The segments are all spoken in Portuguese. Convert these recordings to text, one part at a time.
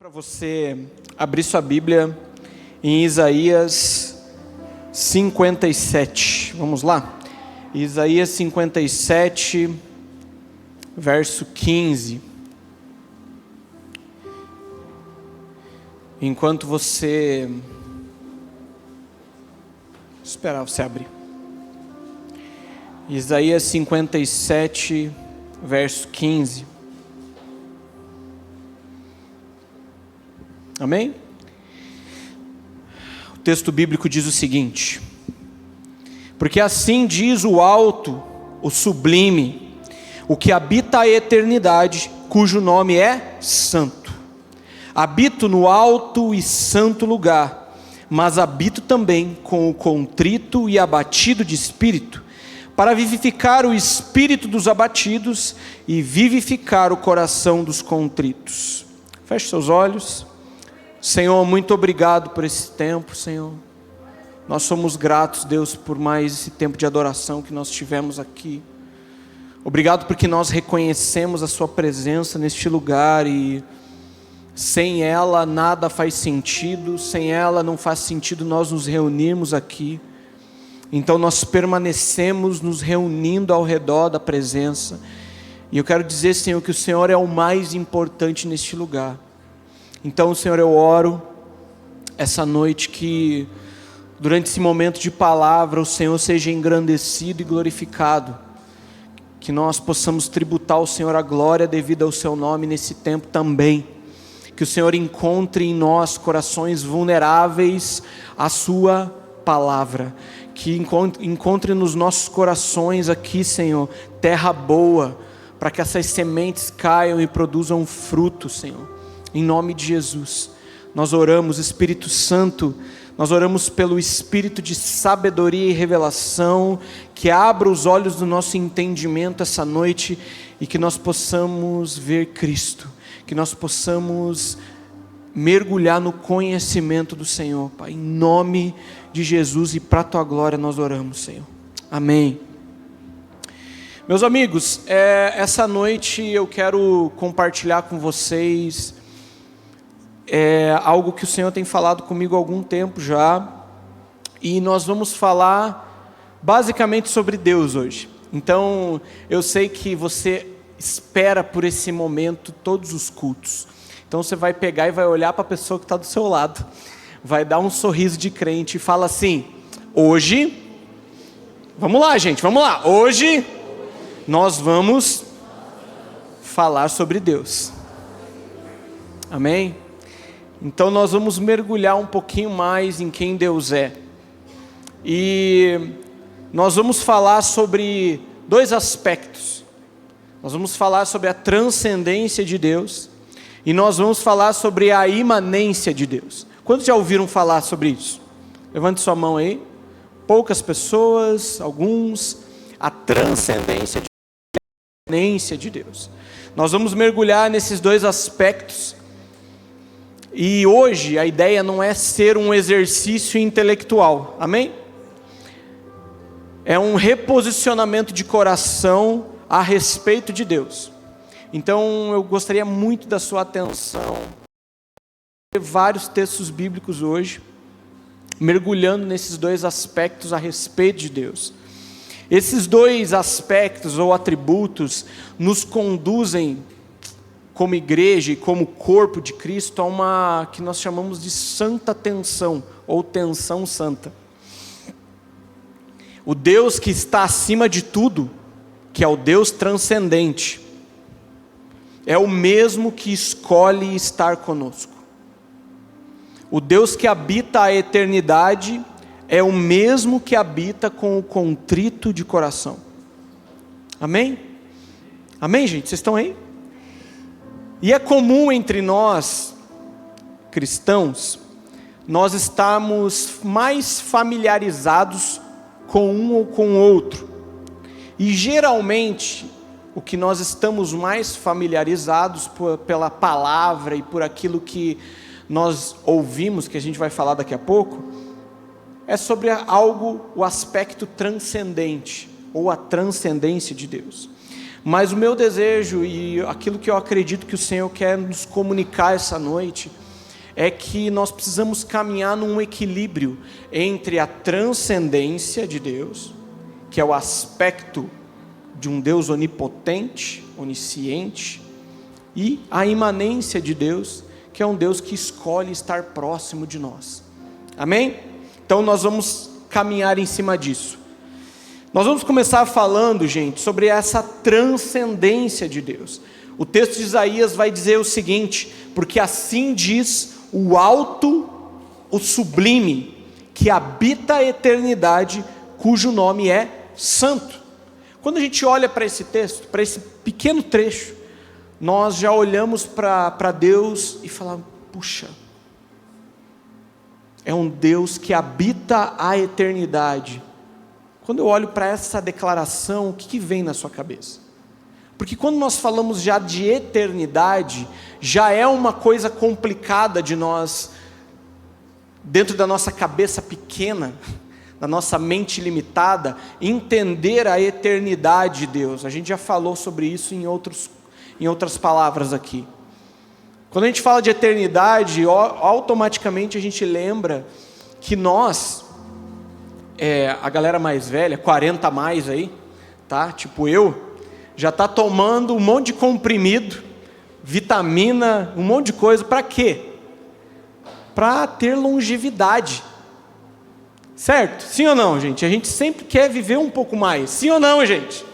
Para você abrir sua Bíblia em Isaías 57, vamos lá? Isaías 57, verso 15. Enquanto você esperar você abrir. Isaías 57, verso 15. Amém? O texto bíblico diz o seguinte: porque assim diz o alto, o sublime, o que habita a eternidade, cujo nome é santo. Habito no alto e santo lugar, mas habito também com o contrito e abatido de espírito, para vivificar o espírito dos abatidos e vivificar o coração dos contritos. Feche seus olhos. Senhor, muito obrigado por esse tempo, Senhor. Nós somos gratos, Deus, por mais esse tempo de adoração que nós tivemos aqui. Obrigado porque nós reconhecemos a Sua presença neste lugar e sem ela nada faz sentido, sem ela não faz sentido nós nos reunirmos aqui. Então nós permanecemos nos reunindo ao redor da presença. E eu quero dizer, Senhor, que o Senhor é o mais importante neste lugar. Então, Senhor, eu oro essa noite que durante esse momento de palavra o Senhor seja engrandecido e glorificado, que nós possamos tributar ao Senhor a glória devida ao Seu nome nesse tempo também, que o Senhor encontre em nós corações vulneráveis à Sua palavra, que encontre nos nossos corações aqui, Senhor, terra boa, para que essas sementes caiam e produzam fruto, Senhor. Em nome de Jesus, nós oramos, Espírito Santo, nós oramos pelo Espírito de sabedoria e revelação, que abra os olhos do nosso entendimento essa noite e que nós possamos ver Cristo, que nós possamos mergulhar no conhecimento do Senhor, Pai, em nome de Jesus e para a Tua glória nós oramos, Senhor. Amém. Meus amigos, essa noite eu quero compartilhar com vocês algo que o Senhor tem falado comigo há algum tempo já, e nós vamos falar basicamente sobre Deus hoje. Então, eu sei que você espera por esse momento todos os cultos, então você vai pegar e vai olhar para a pessoa que está do seu lado, vai dar um sorriso de crente e fala assim: hoje, vamos lá gente, vamos lá, hoje nós vamos falar sobre Deus. Amém? Então nós vamos mergulhar um pouquinho mais em quem Deus é. E nós vamos falar sobre dois aspectos. Nós vamos falar sobre a transcendência de Deus e nós vamos falar sobre a imanência de Deus. Quantos já ouviram falar sobre isso? Levante sua mão aí. Poucas pessoas, alguns. A transcendência de Deus. Nós vamos mergulhar nesses dois aspectos. E hoje a ideia não é ser um exercício intelectual, amém? É um reposicionamento de coração a respeito de Deus. Então eu gostaria muito da sua atenção. Vários textos bíblicos hoje, mergulhando nesses dois aspectos a respeito de Deus. Esses dois aspectos ou atributos nos conduzem como igreja e como corpo de Cristo, a uma que nós chamamos de santa tensão, ou tensão santa. O Deus que está acima de tudo, que é o Deus transcendente, é o mesmo que escolhe estar conosco. O Deus que habita a eternidade, é o mesmo que habita com o contrito de coração. Amém? Amém, gente? Vocês estão aí? E é comum entre nós, cristãos, nós estarmos mais familiarizados com um ou com o outro. E geralmente, o que nós estamos mais familiarizados pela palavra e por aquilo que nós ouvimos, que a gente vai falar daqui a pouco, é sobre algo, o aspecto transcendente, ou a transcendência de Deus. Mas o meu desejo e aquilo que eu acredito que o Senhor quer nos comunicar essa noite é que nós precisamos caminhar num equilíbrio entre a transcendência de Deus, que é o aspecto de um Deus onipotente, onisciente, e a imanência de Deus, que é um Deus que escolhe estar próximo de nós. Amém? Então nós vamos caminhar em cima disso. Nós vamos começar falando, gente, sobre essa transcendência de Deus. O texto de Isaías vai dizer o seguinte: porque assim diz o alto, o sublime, que habita a eternidade, cujo nome é santo. Quando a gente olha para esse texto, para esse pequeno trecho, nós já olhamos para Deus e falamos: puxa, é um Deus que habita a eternidade. Quando eu olho para essa declaração, o que vem na sua cabeça? Porque quando nós falamos já de eternidade, já é uma coisa complicada de nós, dentro da nossa cabeça pequena, da nossa mente limitada, entender a eternidade de Deus. A gente já falou sobre isso em outras palavras aqui. Quando a gente fala de eternidade, automaticamente a gente lembra que nós, a galera mais velha, 40 a mais aí, tá? Tipo eu, já está tomando um monte de comprimido, vitamina, um monte de coisa, para quê? Para ter longevidade, certo? Sim ou não, gente? A gente sempre quer viver um pouco mais, sim ou não, gente?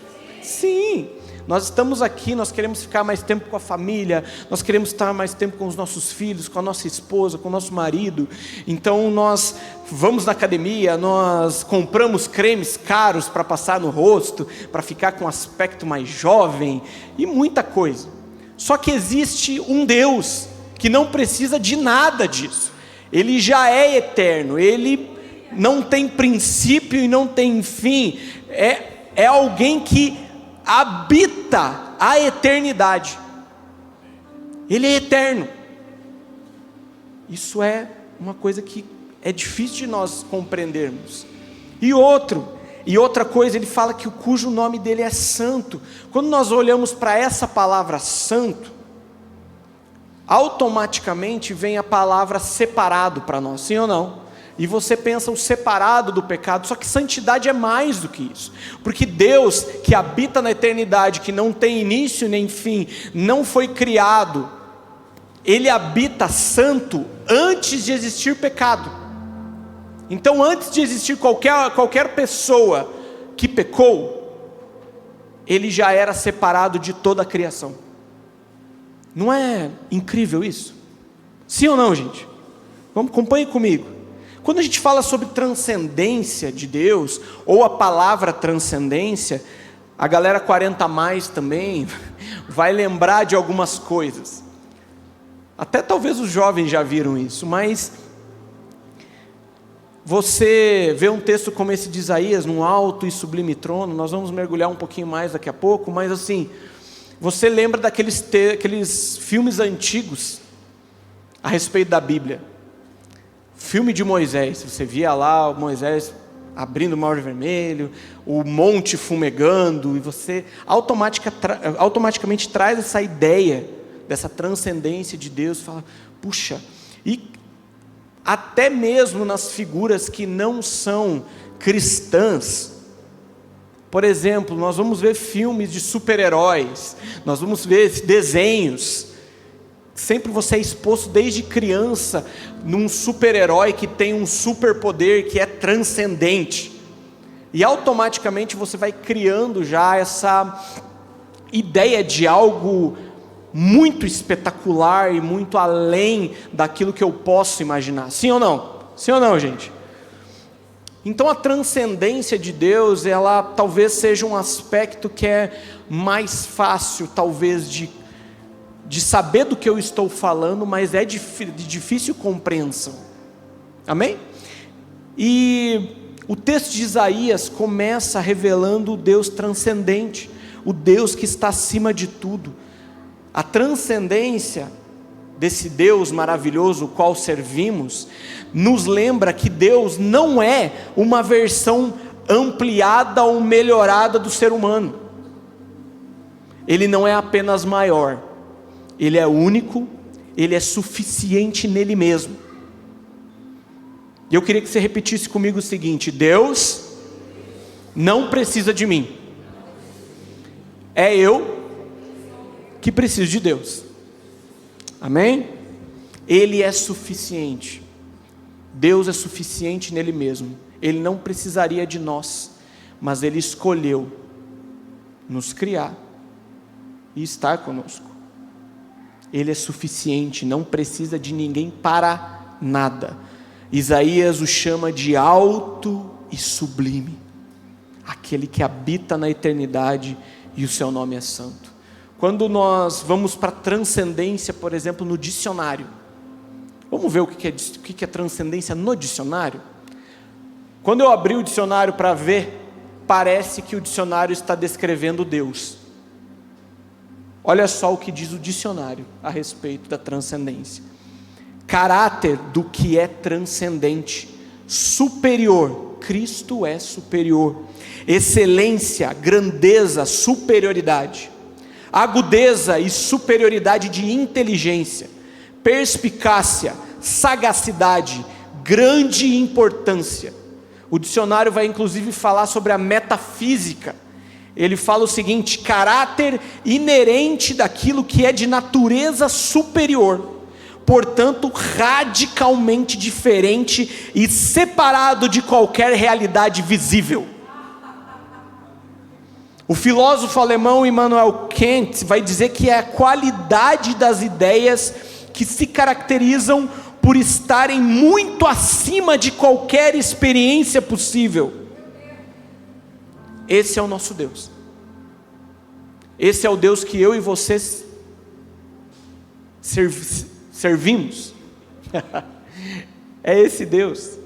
Sim. Nós estamos aqui, nós queremos ficar mais tempo com a família, nós queremos estar mais tempo com os nossos filhos, com a nossa esposa, com o nosso marido. Então nós vamos na academia, nós compramos cremes caros para passar no rosto, para ficar com um aspecto mais jovem e muita coisa. Só que existe um Deus que não precisa de nada disso. Ele já é eterno, ele não tem princípio e não tem fim. É alguém que habita a eternidade. Ele é eterno. Isso é uma coisa que é difícil de nós compreendermos. E outra coisa, ele fala que cujo nome dele é santo. Quando nós olhamos para essa palavra santo, automaticamente vem a palavra separado para nós, sim ou não? E você pensa o separado do pecado, só que santidade é mais do que isso, porque Deus que habita na eternidade, que não tem início nem fim, não foi criado, Ele habita santo antes de existir pecado. Então antes de existir qualquer pessoa que pecou, Ele já era separado de toda a criação. Não é incrível isso? Sim ou não, gente? Vamos, acompanhe comigo. Quando a gente fala sobre transcendência de Deus, ou a palavra transcendência, a galera 40 a mais também vai lembrar de algumas coisas. Até talvez os jovens já viram isso, mas você vê um texto como esse de Isaías, num alto e sublime trono, nós vamos mergulhar um pouquinho mais daqui a pouco, mas assim, você lembra daqueles filmes antigos a respeito da Bíblia? Filme de Moisés, você via lá o Moisés abrindo o Mar Vermelho, o monte fumegando, e você automaticamente traz essa ideia dessa transcendência de Deus, fala, puxa, e até mesmo nas figuras que não são cristãs, por exemplo, nós vamos ver filmes de super-heróis, nós vamos ver desenhos, sempre você é exposto desde criança num super-herói que tem um superpoder que é transcendente, e automaticamente você vai criando já essa ideia de algo muito espetacular e muito além daquilo que eu posso imaginar, sim ou não? Sim ou não, gente? Então a transcendência de Deus, ela talvez seja um aspecto que é mais fácil talvez de saber do que eu estou falando, mas é de difícil compreensão. Amém? E o texto de Isaías começa revelando o Deus transcendente, o Deus que está acima de tudo. A transcendência desse Deus maravilhoso, o qual servimos, nos lembra que Deus não é uma versão ampliada ou melhorada do ser humano. Ele não é apenas maior, Ele é único, Ele é suficiente nele mesmo. E eu queria que você repetisse comigo o seguinte: Deus não precisa de mim, é eu que preciso de Deus. Amém? Ele é suficiente, Deus é suficiente nele mesmo. Ele não precisaria de nós, mas Ele escolheu nos criar e estar conosco. Ele é suficiente, não precisa de ninguém para nada. Isaías o chama de alto e sublime, aquele que habita na eternidade e o seu nome é santo. Quando nós vamos para a transcendência, por exemplo, no dicionário, vamos ver o que é transcendência no dicionário? Quando eu abri o dicionário para ver, parece que o dicionário está descrevendo Deus. Olha só o que diz o dicionário a respeito da transcendência: caráter do que é transcendente, superior, Cristo é superior, excelência, grandeza, superioridade, agudeza e superioridade de inteligência, perspicácia, sagacidade, grande importância. O dicionário vai inclusive falar sobre a metafísica. Ele fala o seguinte: caráter inerente daquilo que é de natureza superior, portanto radicalmente diferente e separado de qualquer realidade visível. O filósofo alemão Immanuel Kant vai dizer que é a qualidade das ideias que se caracterizam por estarem muito acima de qualquer experiência possível. Esse é o nosso Deus. Esse é o Deus que eu e você servimos. É esse Deus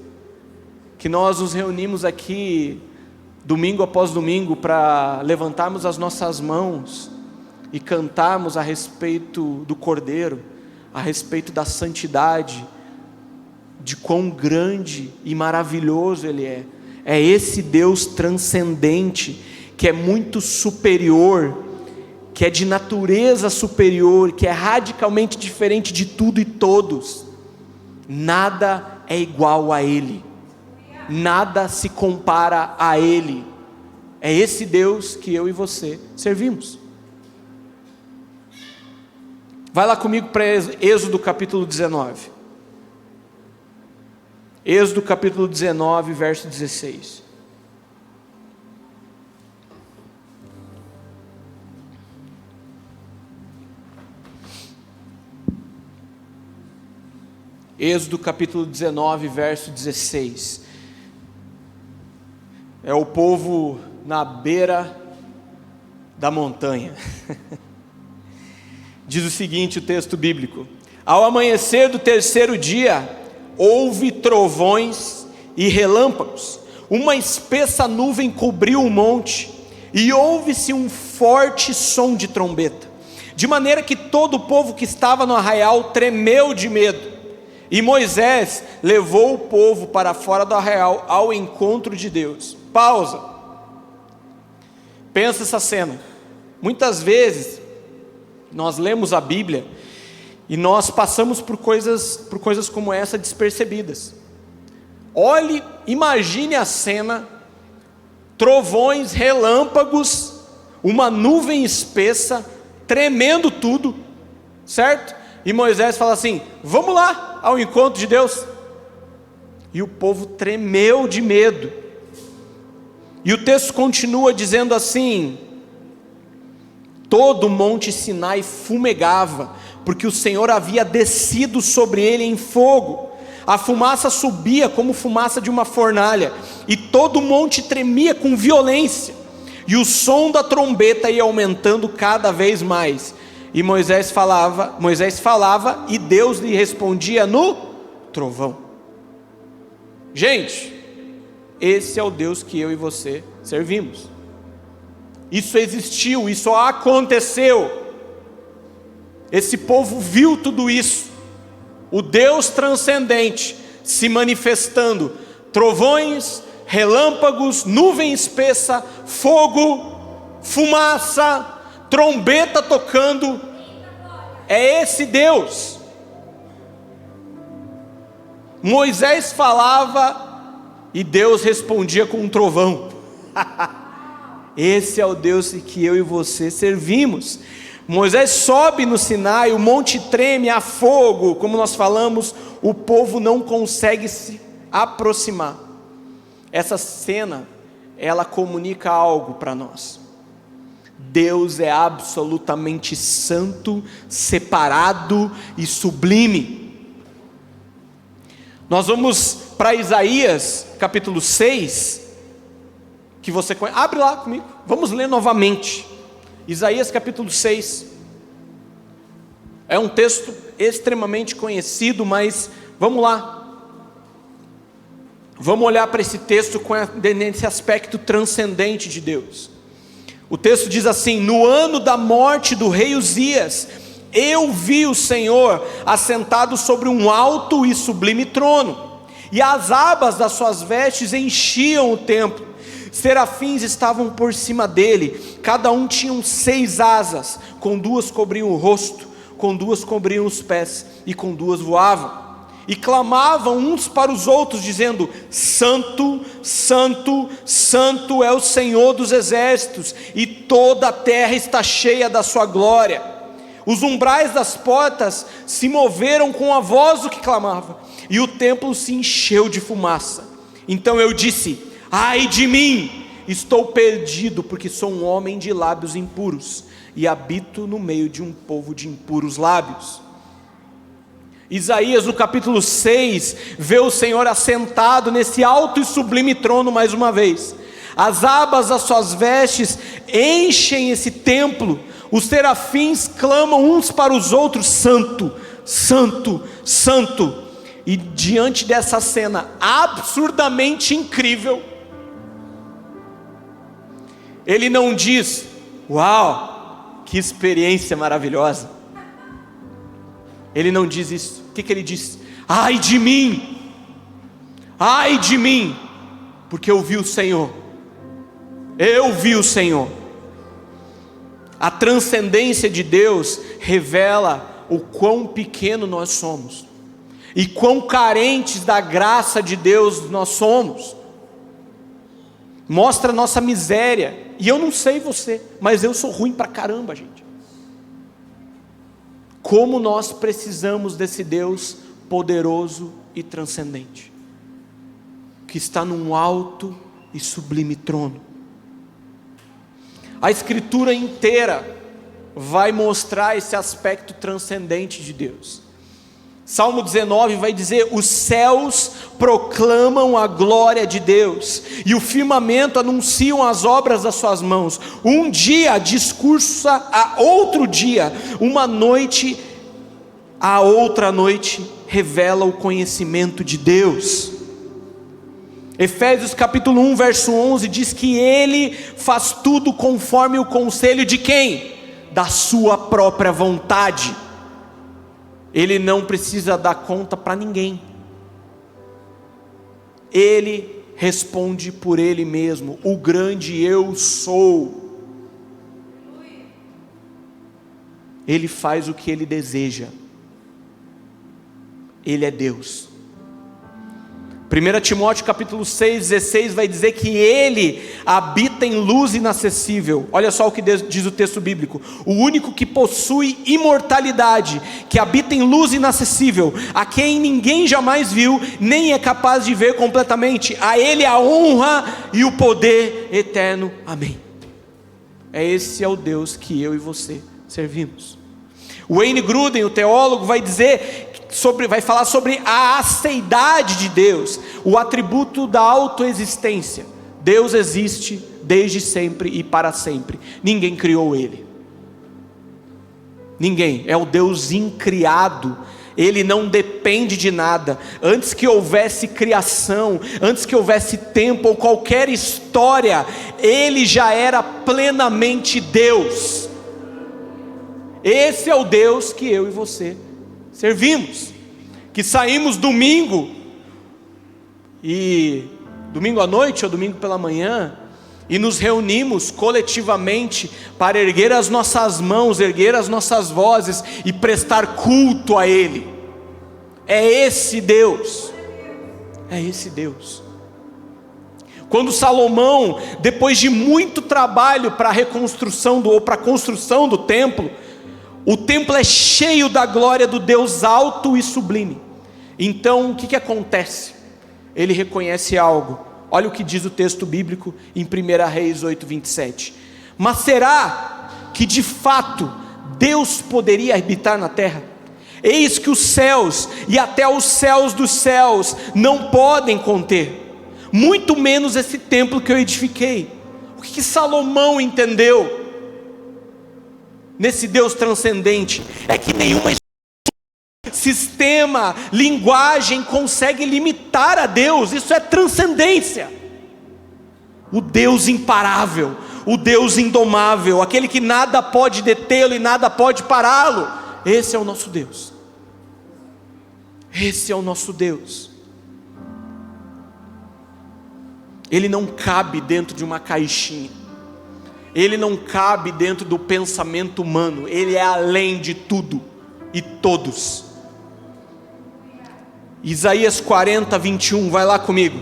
que nós nos reunimos aqui domingo após domingo para levantarmos as nossas mãos e cantarmos a respeito do Cordeiro, a respeito da santidade, de quão grande e maravilhoso Ele é. É esse Deus transcendente, que é muito superior, que é de natureza superior, que é radicalmente diferente de tudo e todos. Nada é igual a Ele, nada se compara a Ele. É esse Deus que eu e você servimos. Vai lá comigo para Êxodo capítulo 19. Êxodo capítulo 19, verso 16. Êxodo capítulo 19, verso 16. É o povo na beira da montanha. Diz o seguinte o texto bíblico: ao amanhecer do terceiro dia, houve trovões e relâmpagos, uma espessa nuvem cobriu o monte, e ouve-se um forte som de trombeta, de maneira que todo o povo que estava no arraial tremeu de medo. E Moisés levou o povo para fora do arraial ao encontro de Deus. Pausa. Pensa essa cena. Muitas vezes nós lemos a Bíblia e nós passamos por coisas como essa despercebidas. Olhe, imagine a cena: trovões, relâmpagos, uma nuvem espessa, tremendo tudo, certo? E Moisés fala assim: vamos lá ao encontro de Deus. E o povo tremeu de medo. E o texto continua dizendo assim: todo o monte Sinai fumegava, porque o Senhor havia descido sobre ele em fogo. A fumaça subia como fumaça de uma fornalha, e todo o monte tremia com violência, e o som da trombeta ia aumentando cada vez mais. E Moisés falava e Deus lhe respondia no trovão. Gente, esse é o Deus que eu e você servimos. Isso existiu, isso aconteceu. Esse povo viu tudo isso. O Deus transcendente se manifestando: trovões, relâmpagos, nuvem espessa, fogo, fumaça, trombeta tocando. É esse Deus. Moisés falava e Deus respondia com um trovão. Esse é o Deus que eu e você servimos. Moisés sobe no Sinai, o monte treme, há fogo, como nós falamos, o povo não consegue se aproximar. Essa cena, ela comunica algo para nós. Deus é absolutamente santo, separado e sublime. Nós vamos para Isaías capítulo 6, que você conhece. Abre lá comigo, vamos ler novamente. Isaías capítulo 6, é um texto extremamente conhecido, mas vamos lá, vamos olhar para esse texto nesse aspecto transcendente de Deus. O texto diz assim: no ano da morte do rei Uzias, eu vi o Senhor assentado sobre um alto e sublime trono, e as abas das suas vestes enchiam o templo. Serafins estavam por cima dele, cada um tinha 6 asas, com 2 cobriam o rosto, com 2 cobriam os pés, e com 2 voavam, e clamavam uns para os outros, dizendo: Santo, Santo, Santo é o Senhor dos exércitos, e toda a terra está cheia da sua glória. Os umbrais das portas se moveram com a voz do que clamava, e o templo se encheu de fumaça. Então eu disse: ai de mim, estou perdido, porque sou um homem de lábios impuros, e habito no meio de um povo de impuros lábios. Isaías no capítulo 6, vê o Senhor assentado nesse alto e sublime trono mais uma vez. As abas das suas vestes enchem esse templo, os serafins clamam uns para os outros: Santo, Santo, Santo. E diante dessa cena absurdamente incrível, ele não diz: uau, que experiência maravilhosa. Ele não diz isso. O que ele diz? Ai de mim, porque eu vi o Senhor. Eu vi o Senhor. A transcendência de Deus revela o quão pequeno nós somos, e quão carentes da graça de Deus nós somos. Mostra a nossa miséria. E eu não sei você, mas eu sou ruim pra caramba, gente. Como nós precisamos desse Deus poderoso e transcendente, que está num alto e sublime trono. A Escritura inteira vai mostrar esse aspecto transcendente de Deus. Salmo 19 vai dizer: os céus proclamam a glória de Deus, e o firmamento anunciam as obras das suas mãos. Um dia discursa a outro dia, uma noite a outra noite revela o conhecimento de Deus. Efésios capítulo 1 verso 11 diz que Ele faz tudo conforme o conselho de quem? Da sua própria vontade. Ele não precisa dar conta para ninguém. Ele responde por Ele mesmo. O grande eu sou. Ele faz o que Ele deseja. Ele é Deus. 1 Timóteo capítulo 6, 16 vai dizer que Ele habita em luz inacessível. Olha só o que diz o texto bíblico: o único que possui imortalidade, que habita em luz inacessível, a quem ninguém jamais viu, nem é capaz de ver completamente. A Ele a honra e o poder eterno. Amém. Esse é o Deus que eu e você servimos. Wayne Grudem, o teólogo, vai falar sobre a aceidade de Deus, o atributo da autoexistência. Deus existe desde sempre e para sempre. Ninguém criou Ele. Ninguém. É o Deus incriado. Ele não depende de nada. Antes que houvesse criação, antes que houvesse tempo ou qualquer história, Ele já era plenamente Deus. Esse é o Deus que eu e você servimos, que saímos domingo à noite ou domingo pela manhã, e nos reunimos coletivamente para erguer as nossas mãos, erguer as nossas vozes e prestar culto a Ele. É esse Deus, é esse Deus. Quando Salomão, depois de muito trabalho para a reconstrução ou para a construção do templo, o templo é cheio da glória do Deus alto e sublime. Então o que acontece? Ele reconhece algo. Olha o que diz o texto bíblico em 1 Reis 8:27. Mas será que de fato Deus poderia habitar na terra? Eis que os céus e até os céus dos céus não podem conter, muito menos esse templo que eu edifiquei. O que Salomão entendeu nesse Deus transcendente? É que nenhuma sistema, linguagem consegue limitar a Deus. Isso é transcendência. O Deus imparável, o Deus indomável, aquele que nada pode detê-lo e nada pode pará-lo. Esse é o nosso Deus. Esse é o nosso Deus. Ele não cabe dentro de uma caixinha. Ele não cabe dentro do pensamento humano. Ele é além de tudo e todos. Isaías 40:21, vai lá comigo.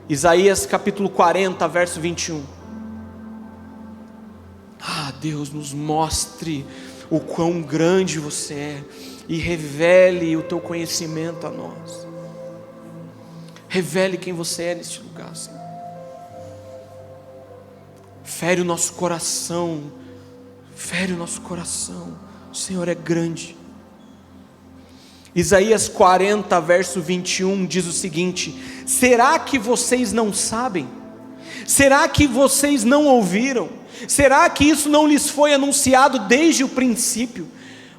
Isaías capítulo 40, verso 21. Deus, nos mostre o quão grande você é e revele o teu conhecimento a nós. Revele quem você é neste lugar, Senhor. Fere o nosso coração, fere o nosso coração. O Senhor é grande. Isaías 40, verso 21 diz o seguinte: será que vocês não sabem? Será que vocês não ouviram? Será que isso não lhes foi anunciado desde o princípio?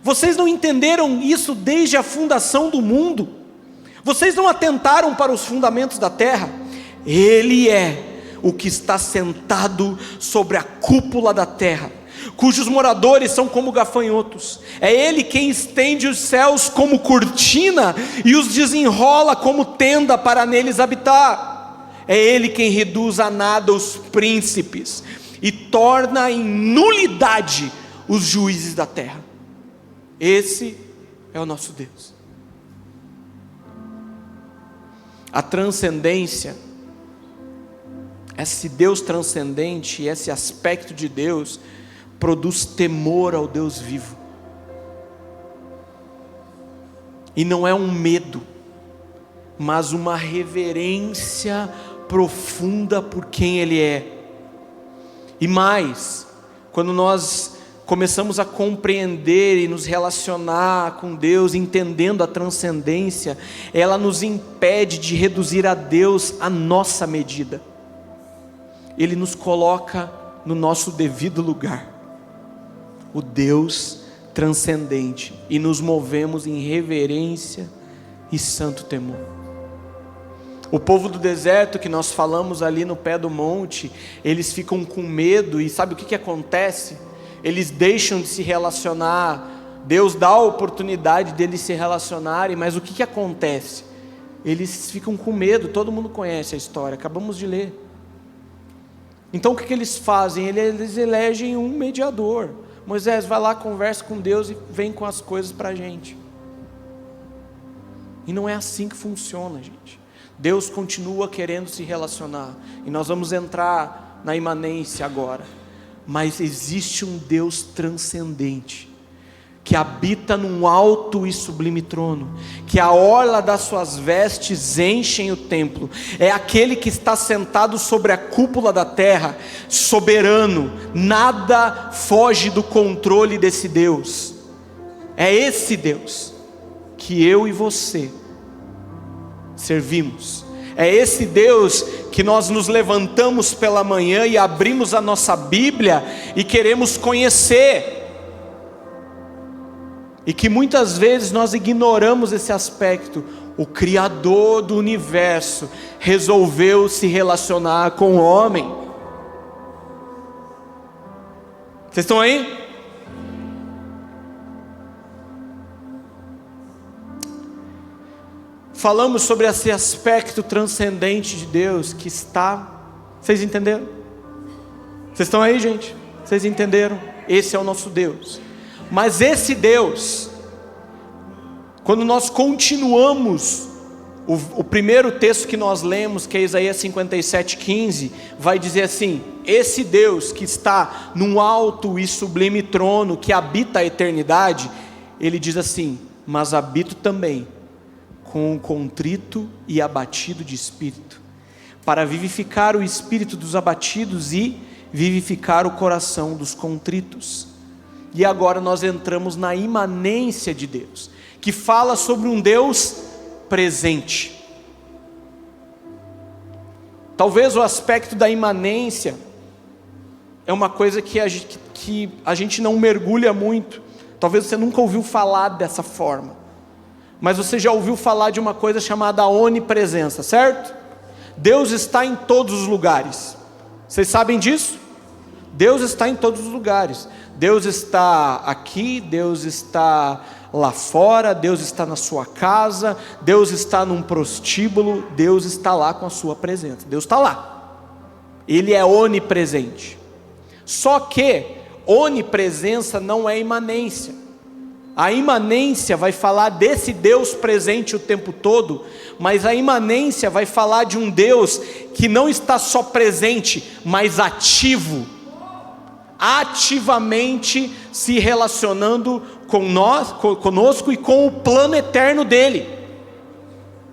Vocês não entenderam isso desde a fundação do mundo? Vocês não atentaram para os fundamentos da terra? Ele é o que está sentado sobre a cúpula da terra, cujos moradores são como gafanhotos. É Ele quem estende os céus como cortina e os desenrola como tenda para neles habitar. É Ele quem reduz a nada os príncipes e torna em nulidade os juízes da terra. Esse é o nosso Deus. A transcendência, esse Deus transcendente, esse aspecto de Deus, produz temor ao Deus vivo. E não é um medo, mas uma reverência profunda por quem Ele é. E mais, quando nós começamos a compreender e nos relacionar com Deus, entendendo a transcendência, ela nos impede de reduzir a Deus à nossa medida. Ele nos coloca no nosso devido lugar, o Deus transcendente, e nos movemos em reverência e santo temor. O povo do deserto que nós falamos ali no pé do monte, eles ficam com medo, e sabe o que acontece? Eles deixam de se relacionar. Deus dá a oportunidade deles se relacionarem, mas o que acontece? Eles ficam com medo. Todo mundo conhece a história, acabamos de ler. Então o que eles fazem? Eles elegem um mediador. Moisés, vai lá, conversa com Deus e vem com as coisas para a gente. E não é assim que funciona, gente. Deus continua querendo se relacionar, e nós vamos entrar na imanência agora. Mas existe um Deus transcendente, que habita num alto e sublime trono, que a orla das suas vestes enchem o templo. É aquele que está sentado sobre a cúpula da terra, soberano. Nada foge do controle desse Deus. É esse Deus que eu e você servimos. É esse Deus que nós nos levantamos pela manhã e abrimos a nossa Bíblia e queremos conhecer. E que muitas vezes nós ignoramos esse aspecto. O Criador do universo resolveu se relacionar com o homem. Vocês estão aí? Falamos sobre esse aspecto transcendente de Deus que está... Vocês entenderam? Vocês estão aí, gente? Vocês entenderam? Esse é o nosso Deus. Mas esse Deus, quando nós continuamos, o primeiro texto que nós lemos, que é Isaías 57:15, vai dizer assim: esse Deus que está num alto e sublime trono, que habita a eternidade, ele diz assim: mas habito também com o contrito e abatido de espírito, para vivificar o espírito dos abatidos e vivificar o coração dos contritos. E agora nós entramos na imanência de Deus, que fala sobre um Deus presente. Talvez o aspecto da imanência é uma coisa que a gente não mergulha muito. Talvez você nunca ouviu falar dessa forma, mas você já ouviu falar de uma coisa chamada onipresença, certo? Deus está em todos os lugares. Vocês sabem disso? Deus está em todos os lugares. Deus está aqui, Deus está lá fora, Deus está na sua casa, Deus está num prostíbulo, Deus está lá com a sua presença. Deus está lá. Ele é onipresente. Só que onipresença não é imanência. A imanência vai falar desse Deus presente o tempo todo, mas a imanência vai falar de um Deus que não está só presente, mas ativo, ativamente se relacionando com nós, conosco e com o plano eterno dele.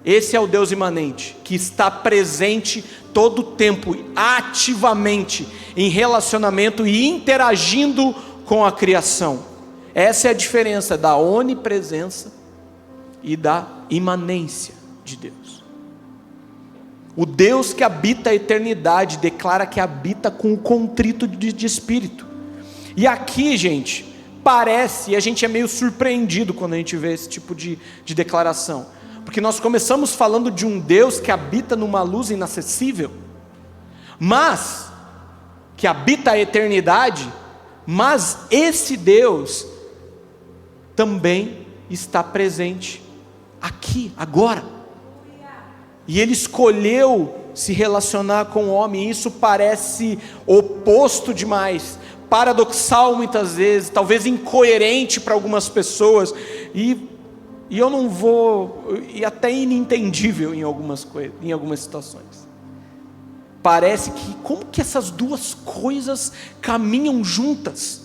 Esse é o Deus imanente, que está presente todo o tempo, ativamente, em relacionamento e interagindo com a criação. Essa é a diferença da onipresença e da imanência de Deus. O Deus que habita a eternidade declara que habita com o contrito de espírito. E aqui, gente, parece, e a gente é meio surpreendido quando a gente vê esse tipo de declaração, porque nós começamos falando de um Deus que habita numa luz inacessível, mas que habita a eternidade, mas esse Deus também está presente aqui, agora. E ele escolheu se relacionar com o homem. Isso parece oposto demais, paradoxal muitas vezes, talvez incoerente para algumas pessoas, e eu não vou, e até inentendível em algumas coisas, em algumas situações. Parece que, como que essas duas coisas caminham juntas?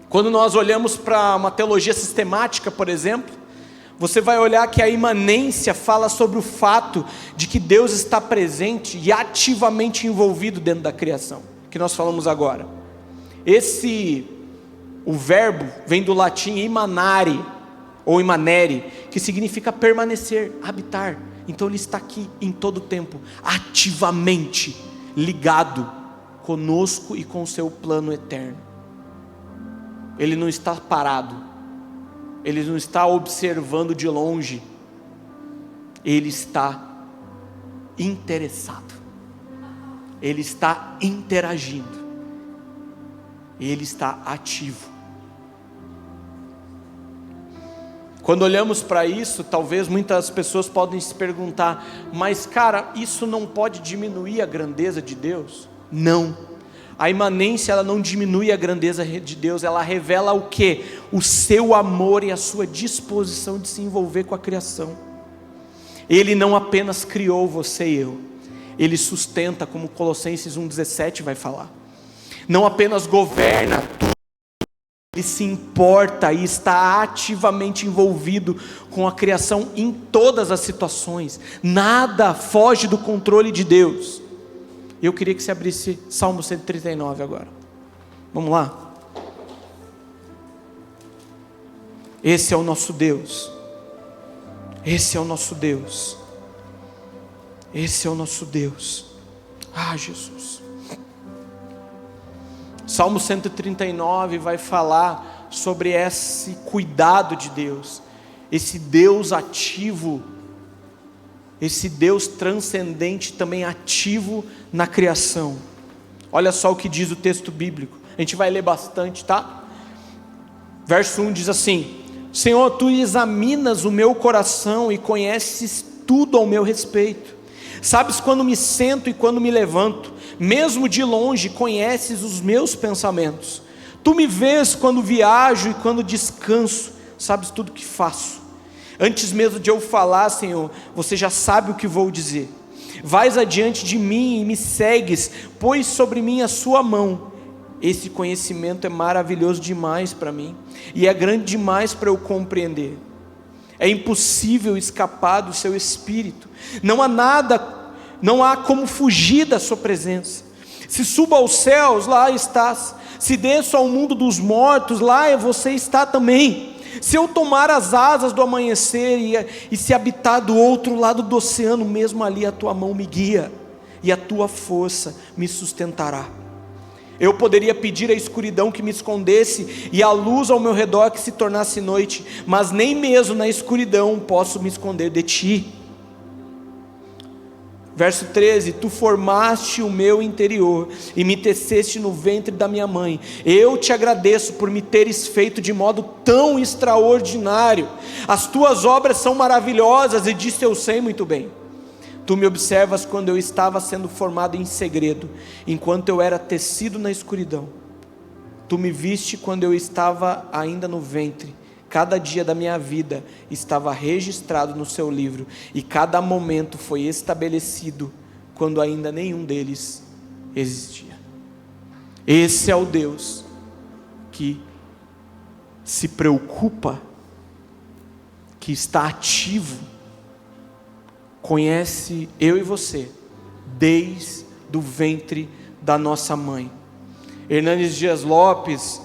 Quando nós olhamos para uma teologia sistemática, por exemplo, você vai olhar que a imanência fala sobre o fato de que Deus está presente e ativamente envolvido dentro da criação, que nós falamos agora. O verbo vem do latim imanare, ou imanere, que significa permanecer, habitar. Então ele está aqui em todo o tempo, ativamente ligado conosco e com o seu plano eterno. Ele não está parado, ele não está observando de longe, ele está interessado, ele está interagindo, ele está ativo. Quando olhamos para isso, talvez muitas pessoas podem se perguntar: mas cara, isso não pode diminuir a grandeza de Deus? Não. A imanência, ela não diminui a grandeza de Deus, ela revela o quê? O seu amor e a sua disposição de se envolver com a criação. Ele não apenas criou você e eu, ele sustenta, como Colossenses 1,17 vai falar. Não apenas governa tudo, ele se importa e está ativamente envolvido com a criação em todas as situações. Nada foge do controle de Deus. Eu queria que você abrisse Salmo 139 agora. Vamos lá? Esse é o nosso Deus. Esse é o nosso Deus. Esse é o nosso Deus. Ah, Jesus. Salmo 139 vai falar sobre esse cuidado de Deus, esse Deus ativo, esse Deus transcendente também ativo na criação. Olha só o que diz o texto bíblico, a gente vai ler bastante, tá? Verso 1 diz assim: Senhor, tu examinas o meu coração e conheces tudo ao meu respeito. Sabes quando me sento e quando me levanto, mesmo de longe conheces os meus pensamentos. Tu me vês quando viajo e quando descanso, sabes tudo que faço. Antes mesmo de eu falar, Senhor, você já sabe o que vou dizer. Vais adiante de mim e me segues, pões sobre mim a sua mão. Esse conhecimento é maravilhoso demais para mim, e é grande demais para eu compreender. É impossível escapar do seu Espírito. Não há como fugir da sua presença. Se subo aos céus, lá estás. Se desço ao mundo dos mortos, lá você está também. Se eu tomar as asas do amanhecer e se habitar do outro lado do oceano, mesmo ali a tua mão me guia, e a tua força me sustentará. Eu poderia pedir à escuridão que me escondesse, e a luz ao meu redor que se tornasse noite, mas nem mesmo na escuridão posso me esconder de ti. Verso 13, tu formaste o meu interior, e me teceste no ventre da minha mãe. Eu te agradeço por me teres feito de modo tão extraordinário. As tuas obras são maravilhosas, e disso eu sei muito bem. Tu me observas quando eu estava sendo formado em segredo, enquanto eu era tecido na escuridão. Tu me viste quando eu estava ainda no ventre. Cada dia da minha vida estava registrado no seu livro, e cada momento foi estabelecido quando ainda nenhum deles existia. Esse é o Deus que se preocupa, que está ativo, conhece eu e você desde o ventre da nossa mãe. Hernandes Dias Lopes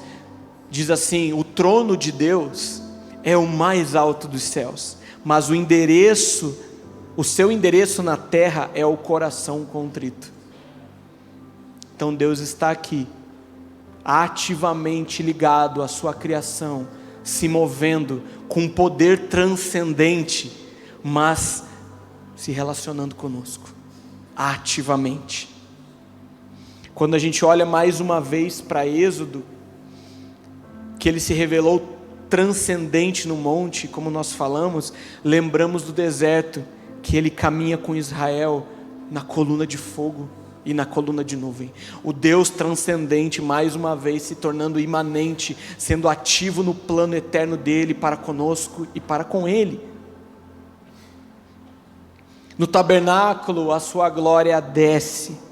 diz assim: o trono de Deus é o mais alto dos céus, mas o seu endereço na terra é o coração contrito. Então Deus está aqui, ativamente ligado à sua criação, se movendo com poder transcendente, mas se relacionando conosco, ativamente. Quando a gente olha mais uma vez para Êxodo, que ele se revelou transcendente no monte, como nós falamos, lembramos do deserto, que ele caminha com Israel na coluna de fogo e na coluna de nuvem. O Deus transcendente, mais uma vez se tornando imanente, sendo ativo no plano eterno dele para conosco e para com ele. No tabernáculo a sua glória desce,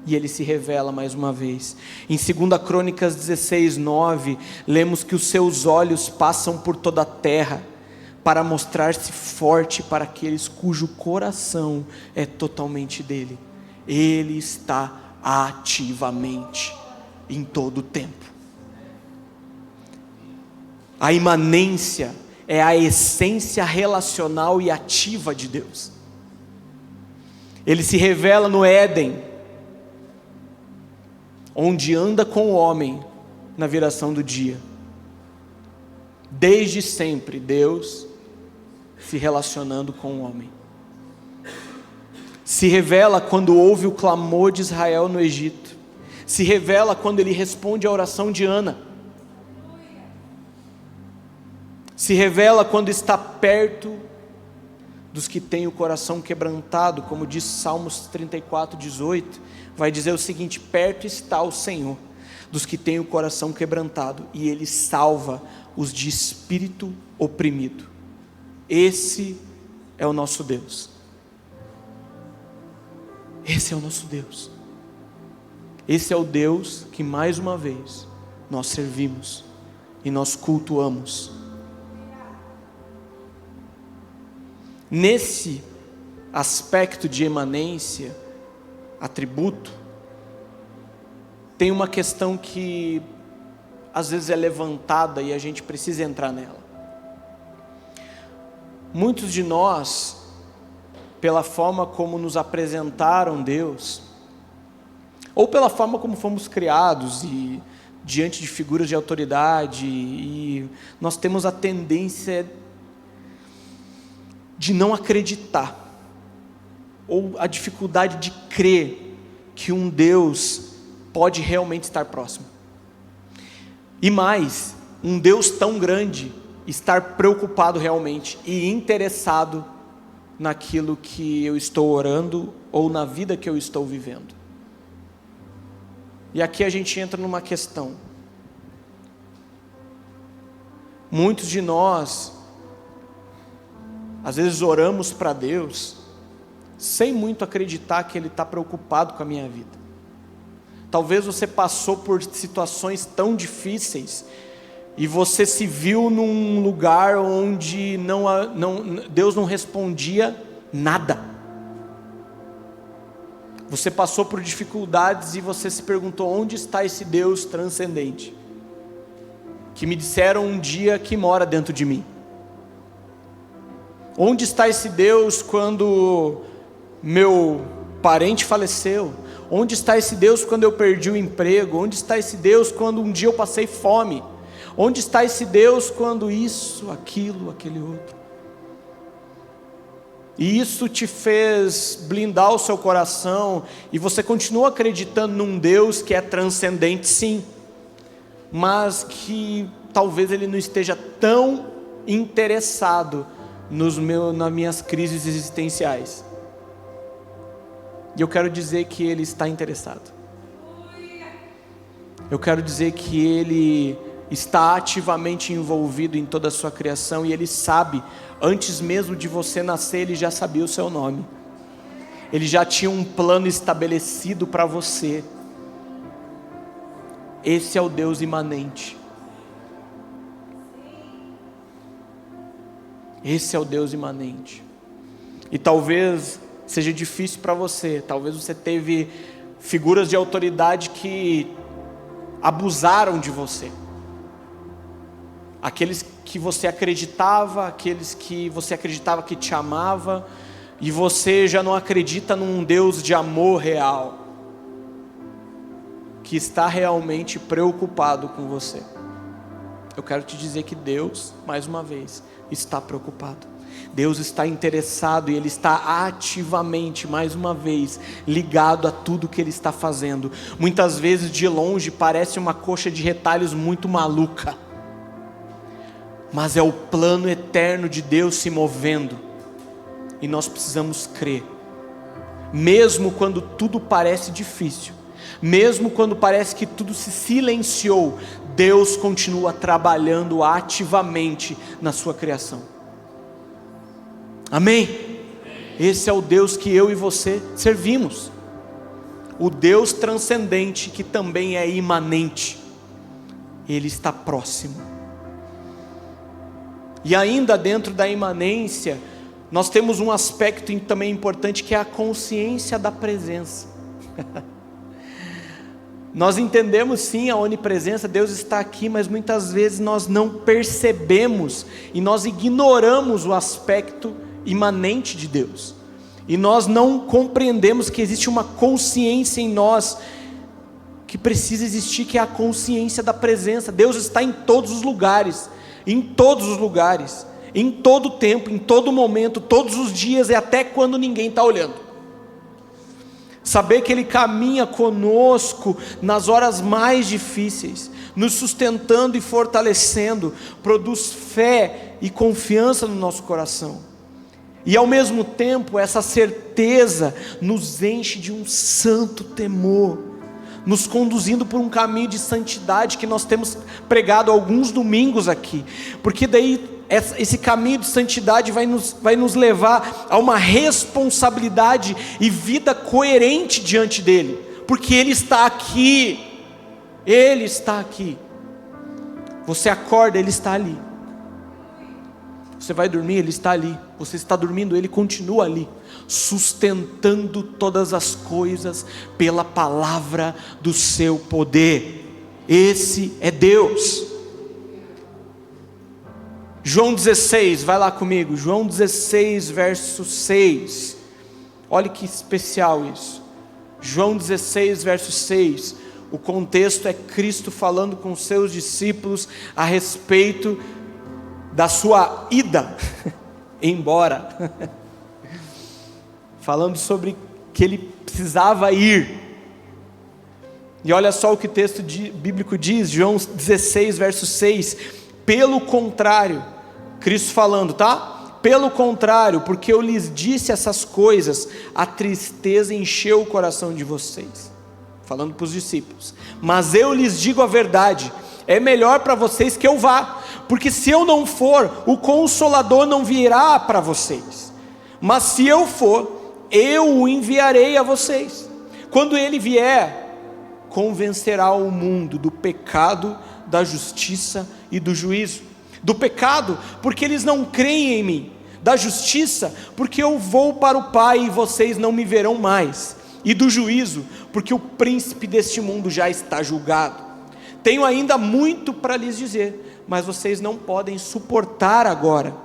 e ele se revela mais uma vez. Em 2 Crônicas 16:9, lemos que os seus olhos passam por toda a terra, para mostrar-se forte para aqueles cujo coração é totalmente dele. Ele está ativamente, em todo o tempo. A imanência é a essência relacional e ativa de Deus. Ele se revela no Éden, onde anda com o homem na viração do dia. Desde sempre, Deus se relacionando com o homem. Se revela quando ouve o clamor de Israel no Egito. Se revela quando ele responde à oração de Ana. Se revela quando está perto dos que têm o coração quebrantado, como diz Salmos 34:18, vai dizer o seguinte: perto está o Senhor dos que têm o coração quebrantado, e Ele salva os de espírito oprimido. Esse é o nosso Deus. Esse é o nosso Deus. Esse é o Deus que mais uma vez nós servimos e nós cultuamos. Nesse aspecto de emanência, atributo, tem uma questão que às vezes é levantada e a gente precisa entrar nela. Muitos de nós, pela forma como nos apresentaram Deus, ou pela forma como fomos criados e diante de figuras de autoridade, e nós temos a tendência de não acreditar, ou a dificuldade de crer que um Deus pode realmente estar próximo. E mais, um Deus tão grande estar preocupado realmente e interessado naquilo que eu estou orando ou na vida que eu estou vivendo. E aqui a gente entra numa questão. Muitos de nós, às vezes oramos para Deus, sem muito acreditar que Ele está preocupado com a minha vida. Talvez você passou por situações tão difíceis, e você se viu num lugar onde Deus não respondia nada. Você passou por dificuldades e você se perguntou: onde está esse Deus transcendente? Que me disseram um dia que mora dentro de mim. Onde está esse Deus quando meu parente faleceu? Onde está esse Deus quando eu perdi o emprego? Onde está esse Deus quando um dia eu passei fome? Onde está esse Deus quando isso, aquilo, aquele outro? E isso te fez blindar o seu coração, e você continua acreditando num Deus que é transcendente, sim, mas que talvez Ele não esteja tão interessado nas minhas crises existenciais. E eu quero dizer que Ele está interessado. Eu quero dizer que Ele está ativamente envolvido em toda a sua criação, e Ele sabe, antes mesmo de você nascer, Ele já sabia o seu nome. Ele já tinha um plano estabelecido para você. Esse é o Deus imanente. Esse é o Deus imanente. E talvez seja difícil para você, talvez você teve figuras de autoridade que abusaram de você. Aqueles que você acreditava, aqueles que você acreditava que te amava, e você já não acredita num Deus de amor real, que está realmente preocupado com você. Eu quero te dizer que Deus, mais uma vez, está preocupado. Deus está interessado, e Ele está ativamente, mais uma vez, ligado a tudo que Ele está fazendo. Muitas vezes de longe parece uma coxa de retalhos muito maluca, mas é o plano eterno de Deus se movendo, e nós precisamos crer, mesmo quando tudo parece difícil, mesmo quando parece que tudo se silenciou, Deus continua trabalhando ativamente na sua criação. Amém? Esse é o Deus que eu e você servimos, o Deus transcendente, que também é imanente. Ele está próximo. E ainda dentro da imanência, nós temos um aspecto também importante, que é a consciência da presença. Nós entendemos sim a onipresença, Deus está aqui, mas muitas vezes nós não percebemos, e nós ignoramos o aspecto imanente de Deus, e nós não compreendemos que existe uma consciência em nós, que precisa existir, que é a consciência da presença. Deus está em todos os lugares, em todos os lugares, em todo tempo, em todo momento, todos os dias, e até quando ninguém está olhando. Saber que Ele caminha conosco nas horas mais difíceis, nos sustentando e fortalecendo, produz fé e confiança no nosso coração. E ao mesmo tempo, essa certeza nos enche de um santo temor, nos conduzindo por um caminho de santidade que nós temos pregado alguns domingos aqui, porque daí esse caminho de santidade vai nos levar a uma responsabilidade e vida coerente diante dEle, porque Ele está aqui. Ele está aqui. Você acorda, Ele está ali. Você vai dormir, Ele está ali. Você está dormindo, Ele continua ali, sustentando todas as coisas pela palavra do seu poder. Esse é Deus. João 16, vai lá comigo, João 16, verso 6, olha que especial isso. João 16, verso 6, o contexto é Cristo falando com seus discípulos a respeito da sua ida embora, falando sobre que Ele precisava ir. E olha só o que o texto bíblico diz, João 16, verso 6, pelo contrário, Cristo falando, tá? Pelo contrário, porque eu lhes disse essas coisas, a tristeza encheu o coração de vocês. Falando para os discípulos. Mas eu lhes digo a verdade, é melhor para vocês que eu vá, porque se eu não for, o Consolador não virá para vocês. Mas se eu for, eu o enviarei a vocês. Quando ele vier, convencerá o mundo do pecado, da justiça e do juízo. Do pecado, porque eles não creem em mim. Da justiça, porque eu vou para o Pai e vocês não me verão mais. E do juízo, porque o príncipe deste mundo já está julgado. Tenho ainda muito para lhes dizer, mas vocês não podem suportar agora.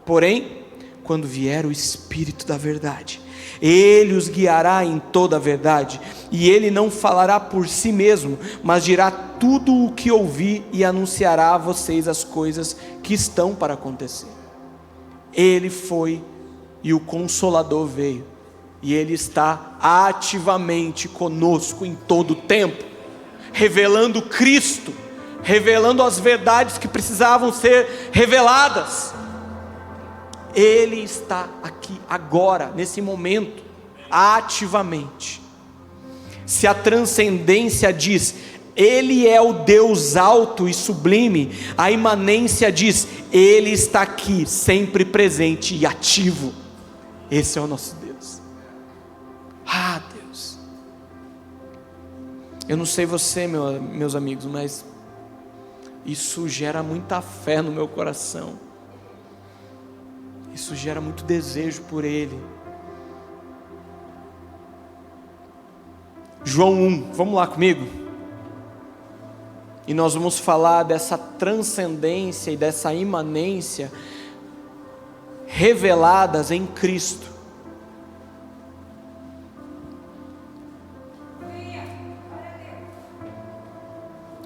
Porém, quando vier o Espírito da verdade, Ele os guiará em toda a verdade, e Ele não falará por si mesmo, mas dirá tudo o que ouvir e anunciará a vocês as coisas que estão para acontecer. Ele foi e o Consolador veio, e Ele está ativamente conosco em todo o tempo, revelando Cristo, revelando as verdades que precisavam ser reveladas. Ele está aqui agora, nesse momento, ativamente. Se a transcendência diz, Ele é o Deus alto e sublime, a imanência diz, Ele está aqui, sempre presente e ativo. Esse é o nosso Deus. Ah, Deus. Eu não sei você, meus amigos, mas isso gera muita fé no meu coração. Isso gera muito desejo por Ele. João 1, vamos lá comigo? E nós vamos falar dessa transcendência e dessa imanência reveladas em Cristo.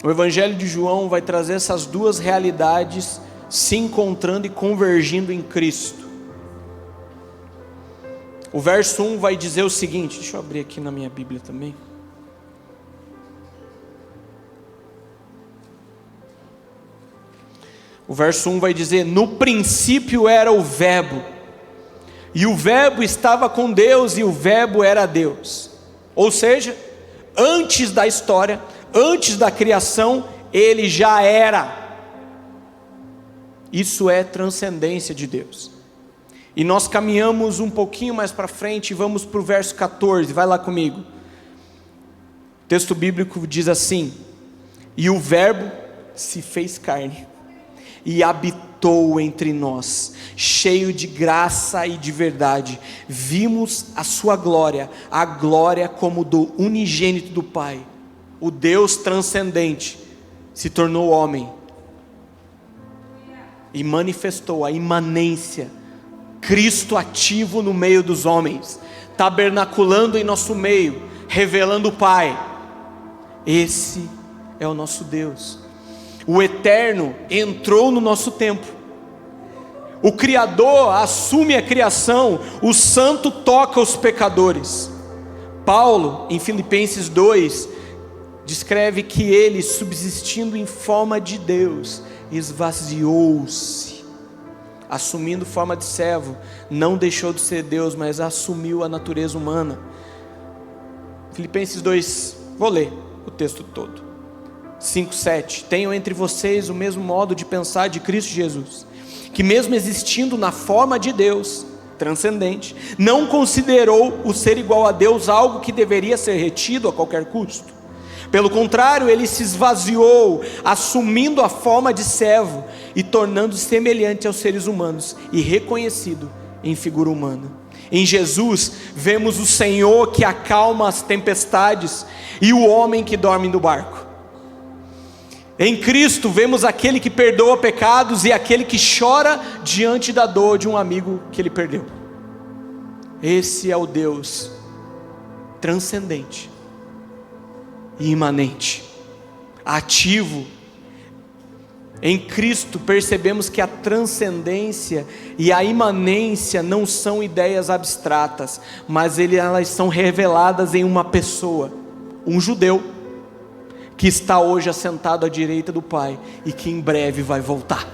O Evangelho de João vai trazer essas duas realidades se encontrando e convergindo em Cristo. O verso 1 vai dizer o seguinte, deixa eu abrir aqui na minha Bíblia também. O verso 1 vai dizer, no princípio era o Verbo, e o Verbo estava com Deus, e o Verbo era Deus. Ou seja, antes da história, antes da criação, Ele já era. Isso é transcendência de Deus. E nós caminhamos um pouquinho mais para frente e vamos para o verso 14, vai lá comigo. O texto bíblico diz assim, e o Verbo se fez carne e habitou entre nós, cheio de graça e de verdade. Vimos a sua glória, a glória como do unigênito do Pai. O Deus transcendente se tornou homem e manifestou a imanência, Cristo ativo no meio dos homens, tabernaculando em nosso meio, revelando o Pai. Esse é o nosso Deus. O Eterno entrou no nosso tempo. O Criador assume a criação, o Santo toca os pecadores. Paulo, em Filipenses 2, descreve que ele, subsistindo em forma de Deus, esvaziou-se, assumindo forma de servo, não deixou de ser Deus, mas assumiu a natureza humana. Filipenses 2, vou ler o texto todo, 5:7, tenham entre vocês o mesmo modo de pensar de Cristo Jesus, que mesmo existindo na forma de Deus, transcendente, não considerou o ser igual a Deus algo que deveria ser retido a qualquer custo. Pelo contrário, ele se esvaziou, assumindo a forma de servo e tornando-se semelhante aos seres humanos e reconhecido em figura humana. Em Jesus, vemos o Senhor que acalma as tempestades e o homem que dorme no barco. Em Cristo, vemos aquele que perdoa pecados e aquele que chora diante da dor de um amigo que ele perdeu. Esse é o Deus transcendente e imanente, ativo. Em Cristo percebemos que a transcendência e a imanência não são ideias abstratas, mas elas são reveladas em uma pessoa, um judeu, que está hoje assentado à direita do Pai, e que em breve vai voltar.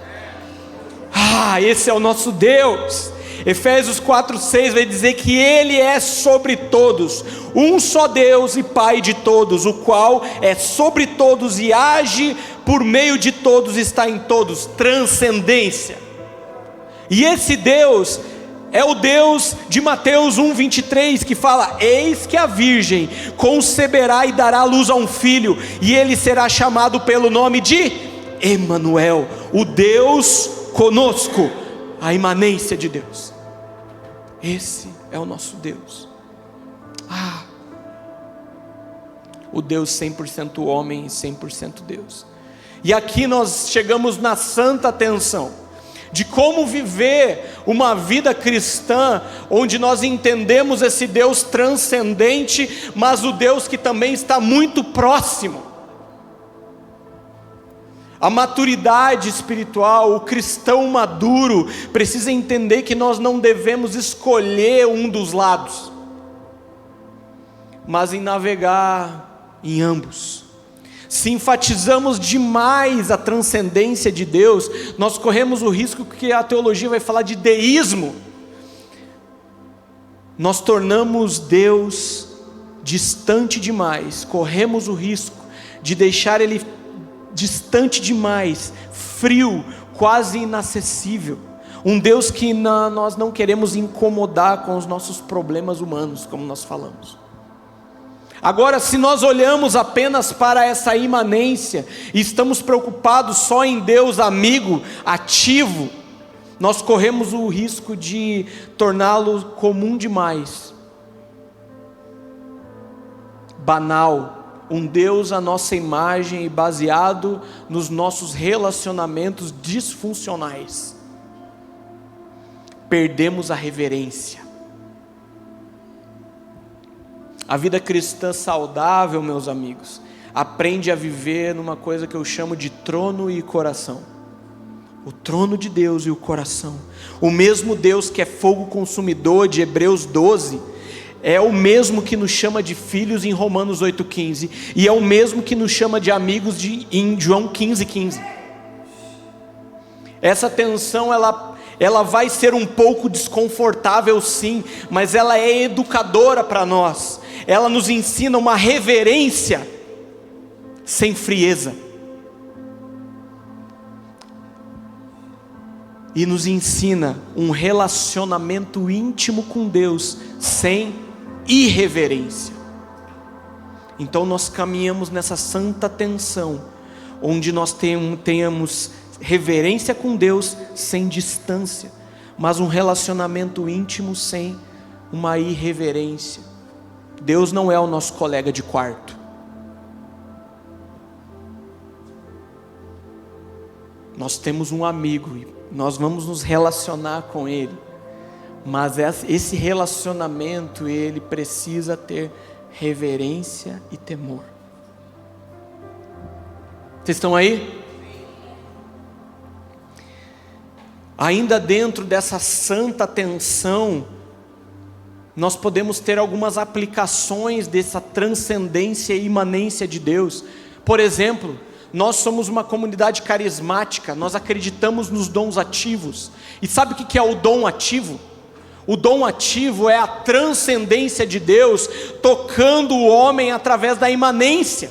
Esse é o nosso Deus. Efésios 4:6 vai dizer que Ele é sobre todos, um só Deus e Pai de todos, o qual é sobre todos e age por meio de todos, está em todos, transcendência. E esse Deus é o Deus de Mateus 1:23, que fala: eis que a virgem conceberá e dará à luz a um filho, e ele será chamado pelo nome de Emanuel, o Deus conosco, a imanência de Deus. Esse é o nosso Deus. O Deus 100% homem e 100% Deus. E aqui nós chegamos na santa tensão de como viver uma vida cristã, onde nós entendemos esse Deus transcendente, mas o Deus que também está muito próximo. A maturidade espiritual, o cristão maduro, precisa entender que nós não devemos escolher um dos lados, mas em navegar em ambos. Se enfatizamos demais a transcendência de Deus, nós corremos o risco que a teologia vai falar de deísmo. Nós tornamos Deus distante demais, corremos o risco de deixar Ele distante demais, frio, quase inacessível. Um Deus que nós não queremos incomodar com os nossos problemas humanos, como nós falamos. Agora, se nós olhamos apenas para essa imanência e estamos preocupados só em Deus amigo, ativo, nós corremos o risco de torná-lo comum demais, banal, um Deus à nossa imagem e baseado nos nossos relacionamentos disfuncionais. Perdemos a reverência. A vida cristã saudável, meus amigos, aprende a viver numa coisa que eu chamo de trono e coração. O trono de Deus e o coração. O mesmo Deus que é fogo consumidor de Hebreus 12, é o mesmo que nos chama de filhos em Romanos 8,15, e é o mesmo que nos chama de amigos em João 15,15. Essa tensão, ela vai ser um pouco desconfortável sim, mas ela é educadora para nós. Ela nos ensina uma reverência sem frieza, e nos ensina um relacionamento íntimo com Deus sem irreverência. Então nós caminhamos nessa santa tensão, onde nós tenhamos reverência com Deus sem distância, mas um relacionamento íntimo sem uma irreverência. Deus não é o nosso colega de quarto. Nós temos um amigo e nós vamos nos relacionar com Ele, mas esse relacionamento, ele precisa ter reverência e temor. Vocês estão aí? Ainda dentro dessa santa tensão, nós podemos ter algumas aplicações dessa transcendência e imanência de Deus. Por exemplo, nós somos uma comunidade carismática, nós acreditamos nos dons ativos. E sabe o que é o dom ativo? O dom ativo é a transcendência de Deus tocando o homem através da imanência.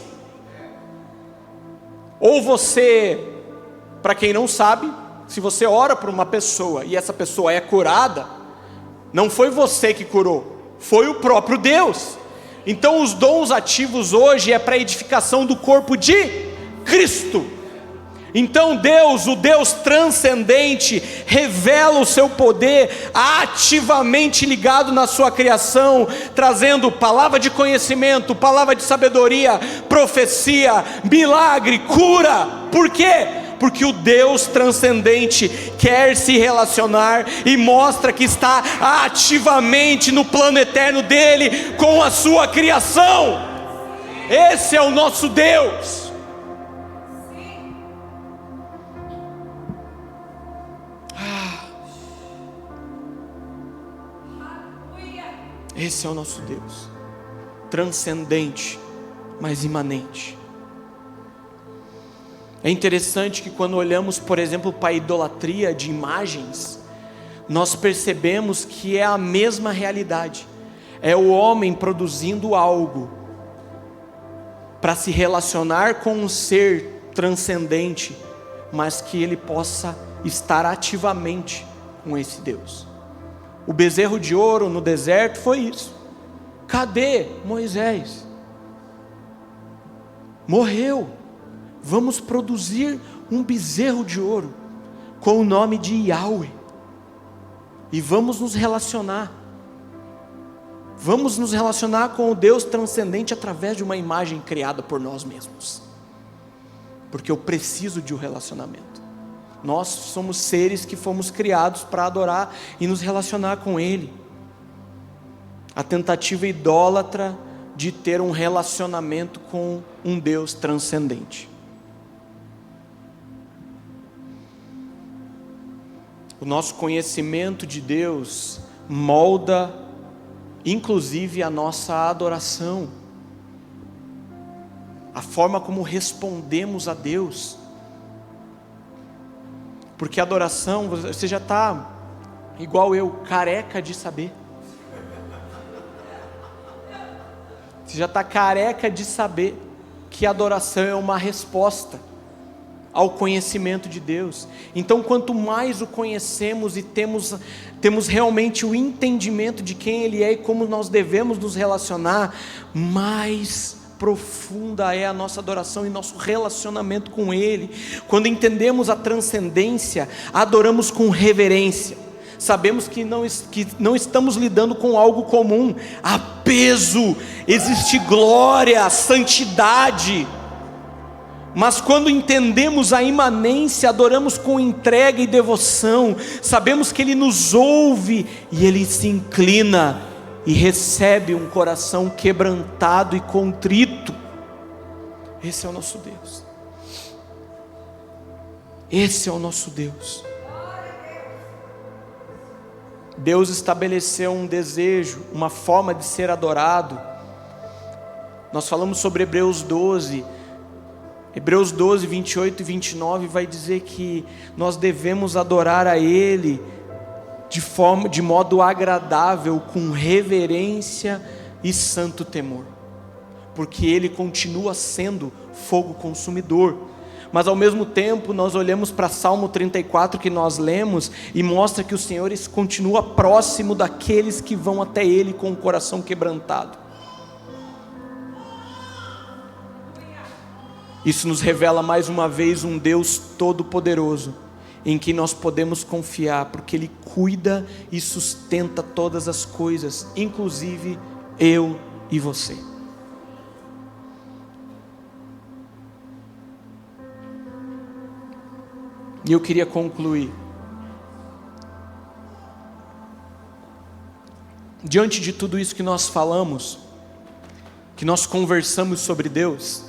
Ou você, para quem não sabe, se você ora por uma pessoa e essa pessoa é curada, não foi você que curou, foi o próprio Deus. Então os dons ativos hoje é para edificação do corpo de Cristo. Então Deus, o Deus transcendente, revela o seu poder ativamente ligado na sua criação, trazendo palavra de conhecimento, palavra de sabedoria, profecia, milagre, cura. Por quê? Porque o Deus transcendente quer se relacionar e mostra que está ativamente no plano eterno dele com a sua criação. Esse é o nosso Deus. Esse é o nosso Deus, transcendente, mas imanente. É interessante que quando olhamos, por exemplo, para a idolatria de imagens, nós percebemos que é a mesma realidade. É o homem produzindo algo para se relacionar com um ser transcendente, mas que ele possa estar ativamente com esse Deus. O bezerro de ouro no deserto foi isso. Cadê Moisés? Morreu. Vamos produzir um bezerro de ouro com o nome de Yahweh e vamos nos relacionar. Vamos nos relacionar com o Deus transcendente através de uma imagem criada por nós mesmos, porque eu preciso de um relacionamento. Nós somos seres que fomos criados para adorar e nos relacionar com Ele. A tentativa idólatra de ter um relacionamento com um Deus transcendente. O nosso conhecimento de Deus molda, inclusive, a nossa adoração, a forma como respondemos a Deus. Porque a adoração, você já está, igual eu, careca de saber. Você já está careca de saber que a adoração é uma resposta ao conhecimento de Deus. Então, quanto mais o conhecemos e temos realmente o entendimento de quem Ele é e como nós devemos nos relacionar, mais profunda é a nossa adoração e nosso relacionamento com Ele. Quando entendemos a transcendência, adoramos com reverência. Sabemos que não estamos lidando com algo comum. Há peso, existe glória, santidade. Mas quando entendemos a imanência, adoramos com entrega e devoção. Sabemos que Ele nos ouve e Ele se inclina e recebe um coração quebrantado e contrito. Esse é o nosso Deus. Esse é o nosso Deus. Deus estabeleceu um desejo, uma forma de ser adorado. Nós falamos sobre Hebreus 12. Hebreus 12, 28 e 29 vai dizer que nós devemos adorar a Ele de modo agradável, com reverência e santo temor, porque Ele continua sendo fogo consumidor. Mas ao mesmo tempo nós olhamos para Salmo 34 que nós lemos e mostra que o Senhor continua próximo daqueles que vão até Ele com o coração quebrantado. Isso nos revela mais uma vez um Deus todo-poderoso, em que nós podemos confiar, porque Ele cuida e sustenta todas as coisas, inclusive eu e você. E eu queria concluir. Diante de tudo isso que nós falamos, que nós conversamos sobre Deus,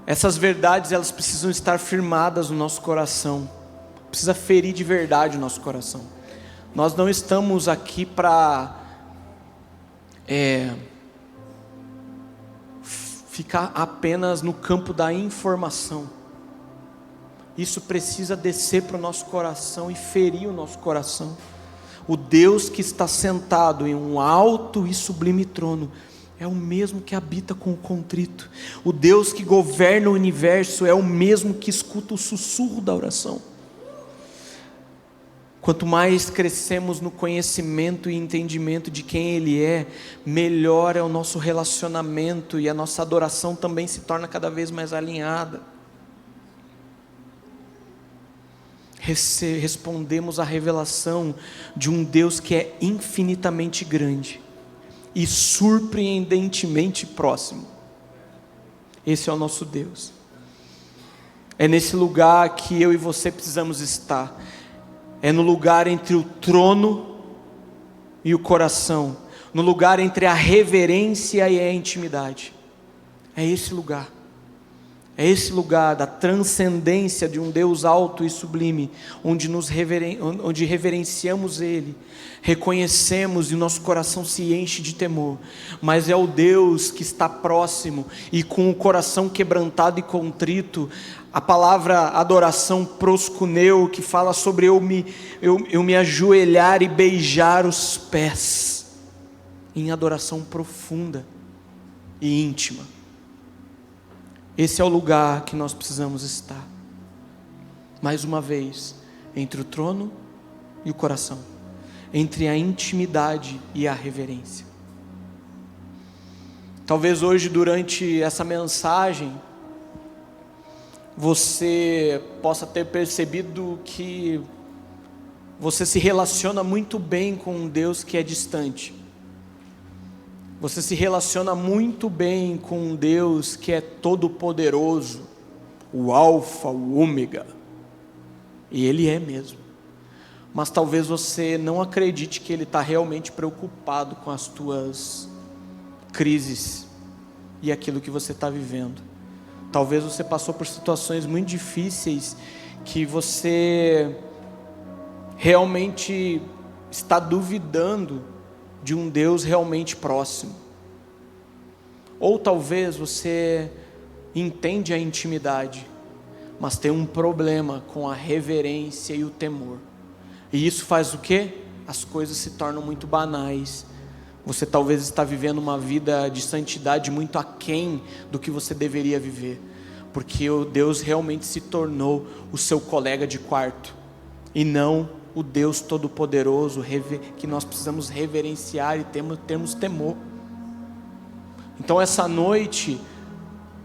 essas verdades, elas precisam estar firmadas no nosso coração. Precisa ferir de verdade o nosso coração. Nós não estamos aqui para ficar apenas no campo da informação. Isso precisa descer para o nosso coração e ferir o nosso coração. O Deus que está sentado em um alto e sublime trono é o mesmo que habita com o contrito. O Deus que governa o universo é o mesmo que escuta o sussurro da oração. Quanto mais crescemos no conhecimento e entendimento de quem Ele é, melhor é o nosso relacionamento e a nossa adoração também se torna cada vez mais alinhada. Respondemos à revelação de um Deus que é infinitamente grande e surpreendentemente próximo. Esse é o nosso Deus. É nesse lugar que eu e você precisamos estar. É no lugar entre o trono e o coração, no lugar entre a reverência e a intimidade. É esse lugar. É esse lugar da transcendência de um Deus alto e sublime, onde onde reverenciamos Ele, reconhecemos e o nosso coração se enche de temor. Mas é o Deus que está próximo e com o coração quebrantado e contrito. A palavra adoração proskuneu, que fala sobre eu me ajoelhar e beijar os pés, em adoração profunda e íntima. Esse é o lugar que nós precisamos estar. Mais uma vez, entre o trono e o coração, entre a intimidade e a reverência. Talvez hoje, durante essa mensagem, você possa ter percebido que você se relaciona muito bem com um Deus que é distante. Você se relaciona muito bem com um Deus que é todo-poderoso, o Alfa, o Ômega, e Ele é mesmo. Mas talvez você não acredite que Ele está realmente preocupado com as tuas crises e aquilo que você está vivendo. Talvez você passou por situações muito difíceis que você realmente está duvidando de um Deus realmente próximo. Ou talvez você entende a intimidade, mas tem um problema com a reverência e o temor. E isso faz o quê? As coisas se tornam muito banais. Você talvez está vivendo uma vida de santidade muito aquém do que você deveria viver, porque o Deus realmente se tornou o seu colega de quarto, e não o Deus Todo-Poderoso que nós precisamos reverenciar e termos temor. Então essa noite,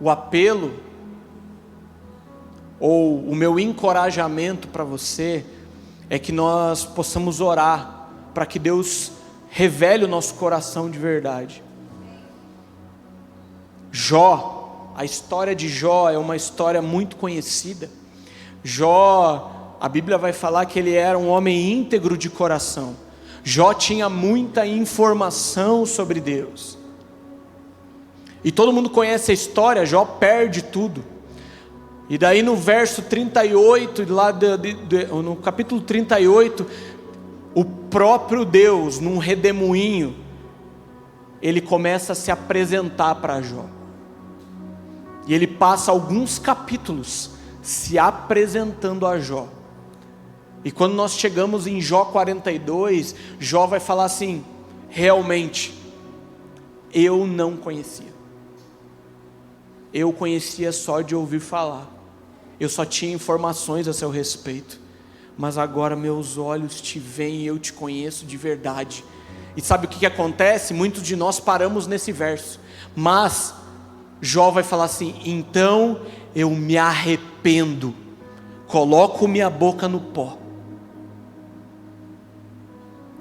o apelo, ou o meu encorajamento para você, é que nós possamos orar, para que Deus revele o nosso coração de verdade. Jó, a história de Jó é uma história muito conhecida. Jó, a Bíblia vai falar que ele era um homem íntegro de coração. Jó tinha muita informação sobre Deus. E todo mundo conhece a história. Jó perde tudo. E daí no verso 38, no capítulo 38, o próprio Deus, num redemoinho, ele começa a se apresentar para Jó. E ele passa alguns capítulos se apresentando a Jó. E quando nós chegamos em Jó 42, Jó vai falar assim: realmente, eu não conhecia. Eu conhecia só de ouvir falar. Eu só tinha informações a seu respeito. Mas agora meus olhos te veem e eu te conheço de verdade. E sabe o que acontece? Muitos de nós paramos nesse verso. Mas Jó vai falar assim: então eu me arrependo. Coloco minha boca no pó.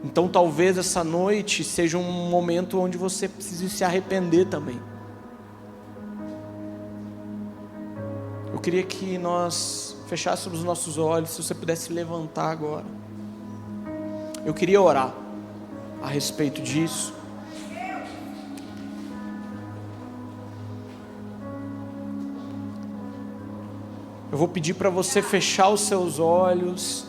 Então talvez essa noite seja um momento onde você precise se arrepender também. Eu queria que nós fechássemos os nossos olhos, se você pudesse levantar agora. Eu queria orar a respeito disso. Eu vou pedir para você fechar os seus olhos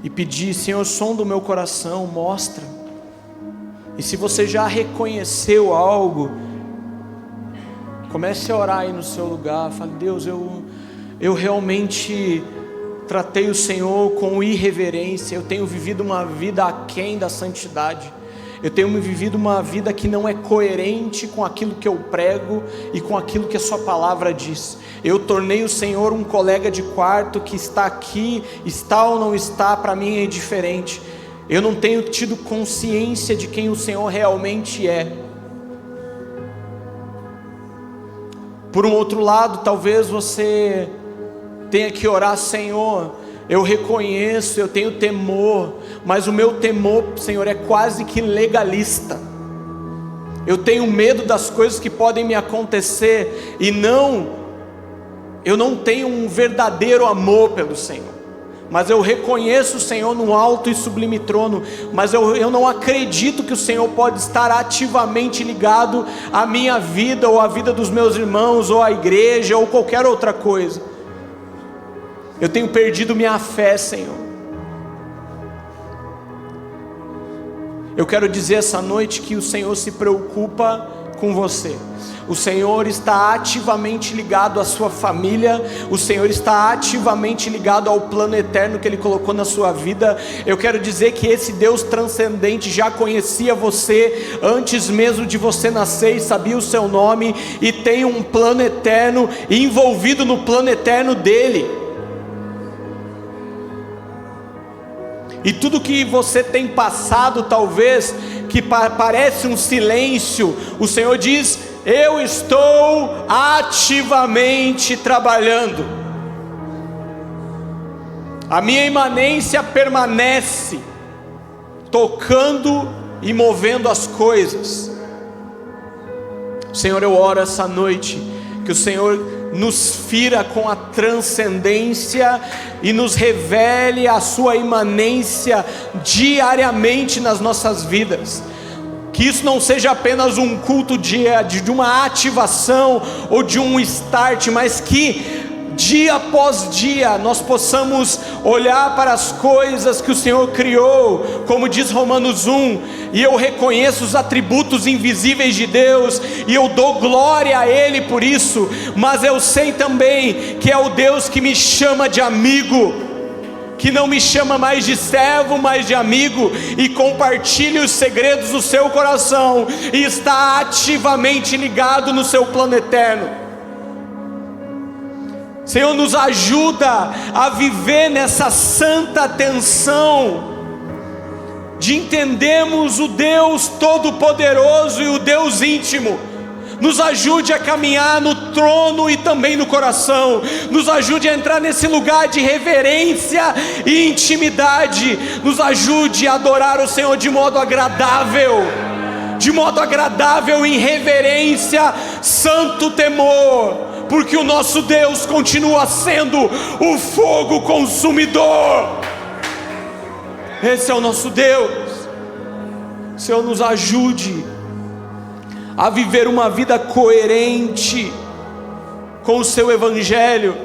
e pedir: Senhor, som do meu coração, mostra. E se você já reconheceu algo, comece a orar aí no seu lugar. Fale: Deus, eu realmente tratei o Senhor com irreverência. Eu tenho vivido uma vida aquém da santidade. Eu tenho vivido uma vida que não é coerente com aquilo que eu prego e com aquilo que a sua palavra diz. Eu tornei o Senhor um colega de quarto que está aqui, está ou não está, para mim é indiferente. Eu não tenho tido consciência de quem o Senhor realmente é. Por um outro lado, talvez você tenha que orar: Senhor, eu reconheço, eu tenho temor, mas o meu temor, Senhor, é quase que legalista. Eu tenho medo das coisas que podem me acontecer e eu não tenho um verdadeiro amor pelo Senhor. mas eu reconheço o Senhor no alto e sublime trono, mas eu não acredito que o Senhor pode estar ativamente ligado à minha vida, ou à vida dos meus irmãos, ou à igreja, ou qualquer outra coisa. Eu tenho perdido minha fé, Senhor. Eu quero dizer essa noite que o Senhor se preocupa com você. O Senhor está ativamente ligado à sua família. O Senhor está ativamente ligado ao plano eterno que Ele colocou na sua vida. Eu quero dizer que esse Deus transcendente já conhecia você antes mesmo de você nascer, e sabia o seu nome, e tem um plano eterno, e envolvido no plano eterno dEle. E tudo que você tem passado, talvez, que parece um silêncio, o Senhor diz: eu estou ativamente trabalhando. A minha imanência permanece, tocando e movendo as coisas. Senhor, eu oro essa noite, que o Senhor nos fira com a transcendência e nos revele a sua imanência diariamente nas nossas vidas. Que isso não seja apenas um culto de uma ativação ou de um start, mas que dia após dia nós possamos olhar para as coisas que o Senhor criou, como diz Romanos 1, e eu reconheço os atributos invisíveis de Deus, e eu dou glória a Ele por isso, mas eu sei também que é o Deus que me chama de amigo, que não me chama mais de servo, mas de amigo, e compartilha os segredos do seu coração, e está ativamente ligado no seu plano eterno. Senhor, nos ajuda a viver nessa santa tensão de entendermos o Deus Todo-Poderoso e o Deus íntimo. Nos ajude a caminhar no trono e também no coração. Nos ajude a entrar nesse lugar de reverência e intimidade. Nos ajude a adorar o Senhor de modo agradável, em reverência, santo temor, porque o nosso Deus continua sendo o fogo consumidor. Esse é o nosso Deus. Senhor, nos ajude a viver uma vida coerente com o seu evangelho,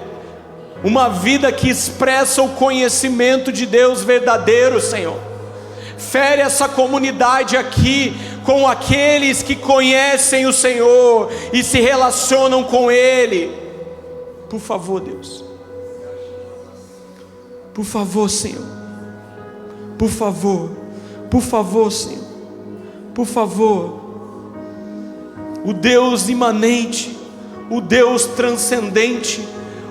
uma vida que expressa o conhecimento de Deus verdadeiro. Senhor, fere essa comunidade aqui com aqueles que conhecem o Senhor e se relacionam com Ele. Por favor, Deus. Por favor, Senhor. Por favor. Por favor, Senhor. Por favor. O Deus imanente, o Deus transcendente,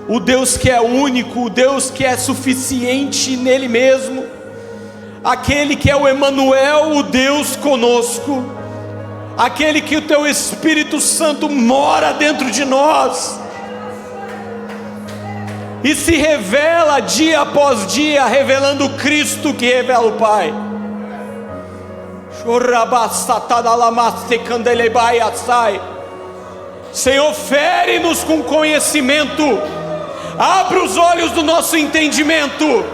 o Deus que é único, o Deus que é suficiente nele mesmo, aquele que é o Emanuel, o Deus conosco, aquele que o teu Espírito Santo mora dentro de nós e se revela dia após dia, revelando Cristo que revela o Pai. Senhor, fere-nos com conhecimento, abre os olhos do nosso entendimento,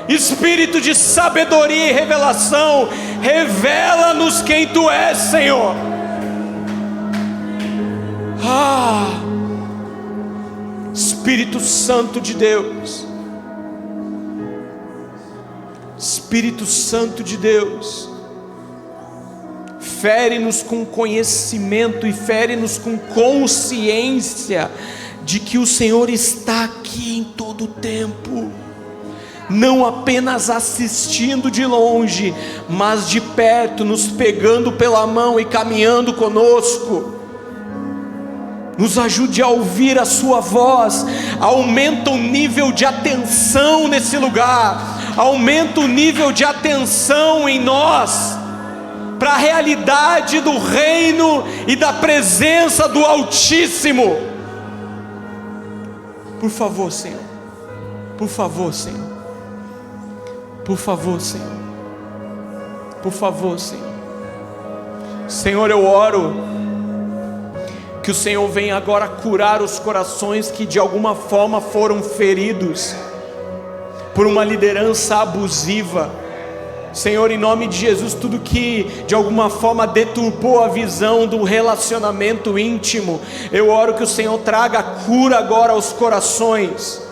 Espírito de sabedoria e revelação, revela-nos quem Tu és, Senhor. Espírito Santo de Deus, Espírito Santo de Deus, fere-nos com conhecimento e fere-nos com consciência de que o Senhor está aqui em todo o tempo, não apenas assistindo de longe, mas de perto, nos pegando pela mão e caminhando conosco. Nos ajude a ouvir a sua voz, aumenta o nível de atenção nesse lugar, aumenta o nível de atenção em nós, para a realidade do reino e da presença do Altíssimo. Por favor, Senhor. Por favor, Senhor. Por favor, Senhor. Por favor, Senhor. Senhor, eu oro que o Senhor venha agora curar os corações que de alguma forma foram feridos, por uma liderança abusiva. Senhor, em nome de Jesus, tudo que de alguma forma deturpou a visão do relacionamento íntimo, eu oro que o Senhor traga cura agora aos corações.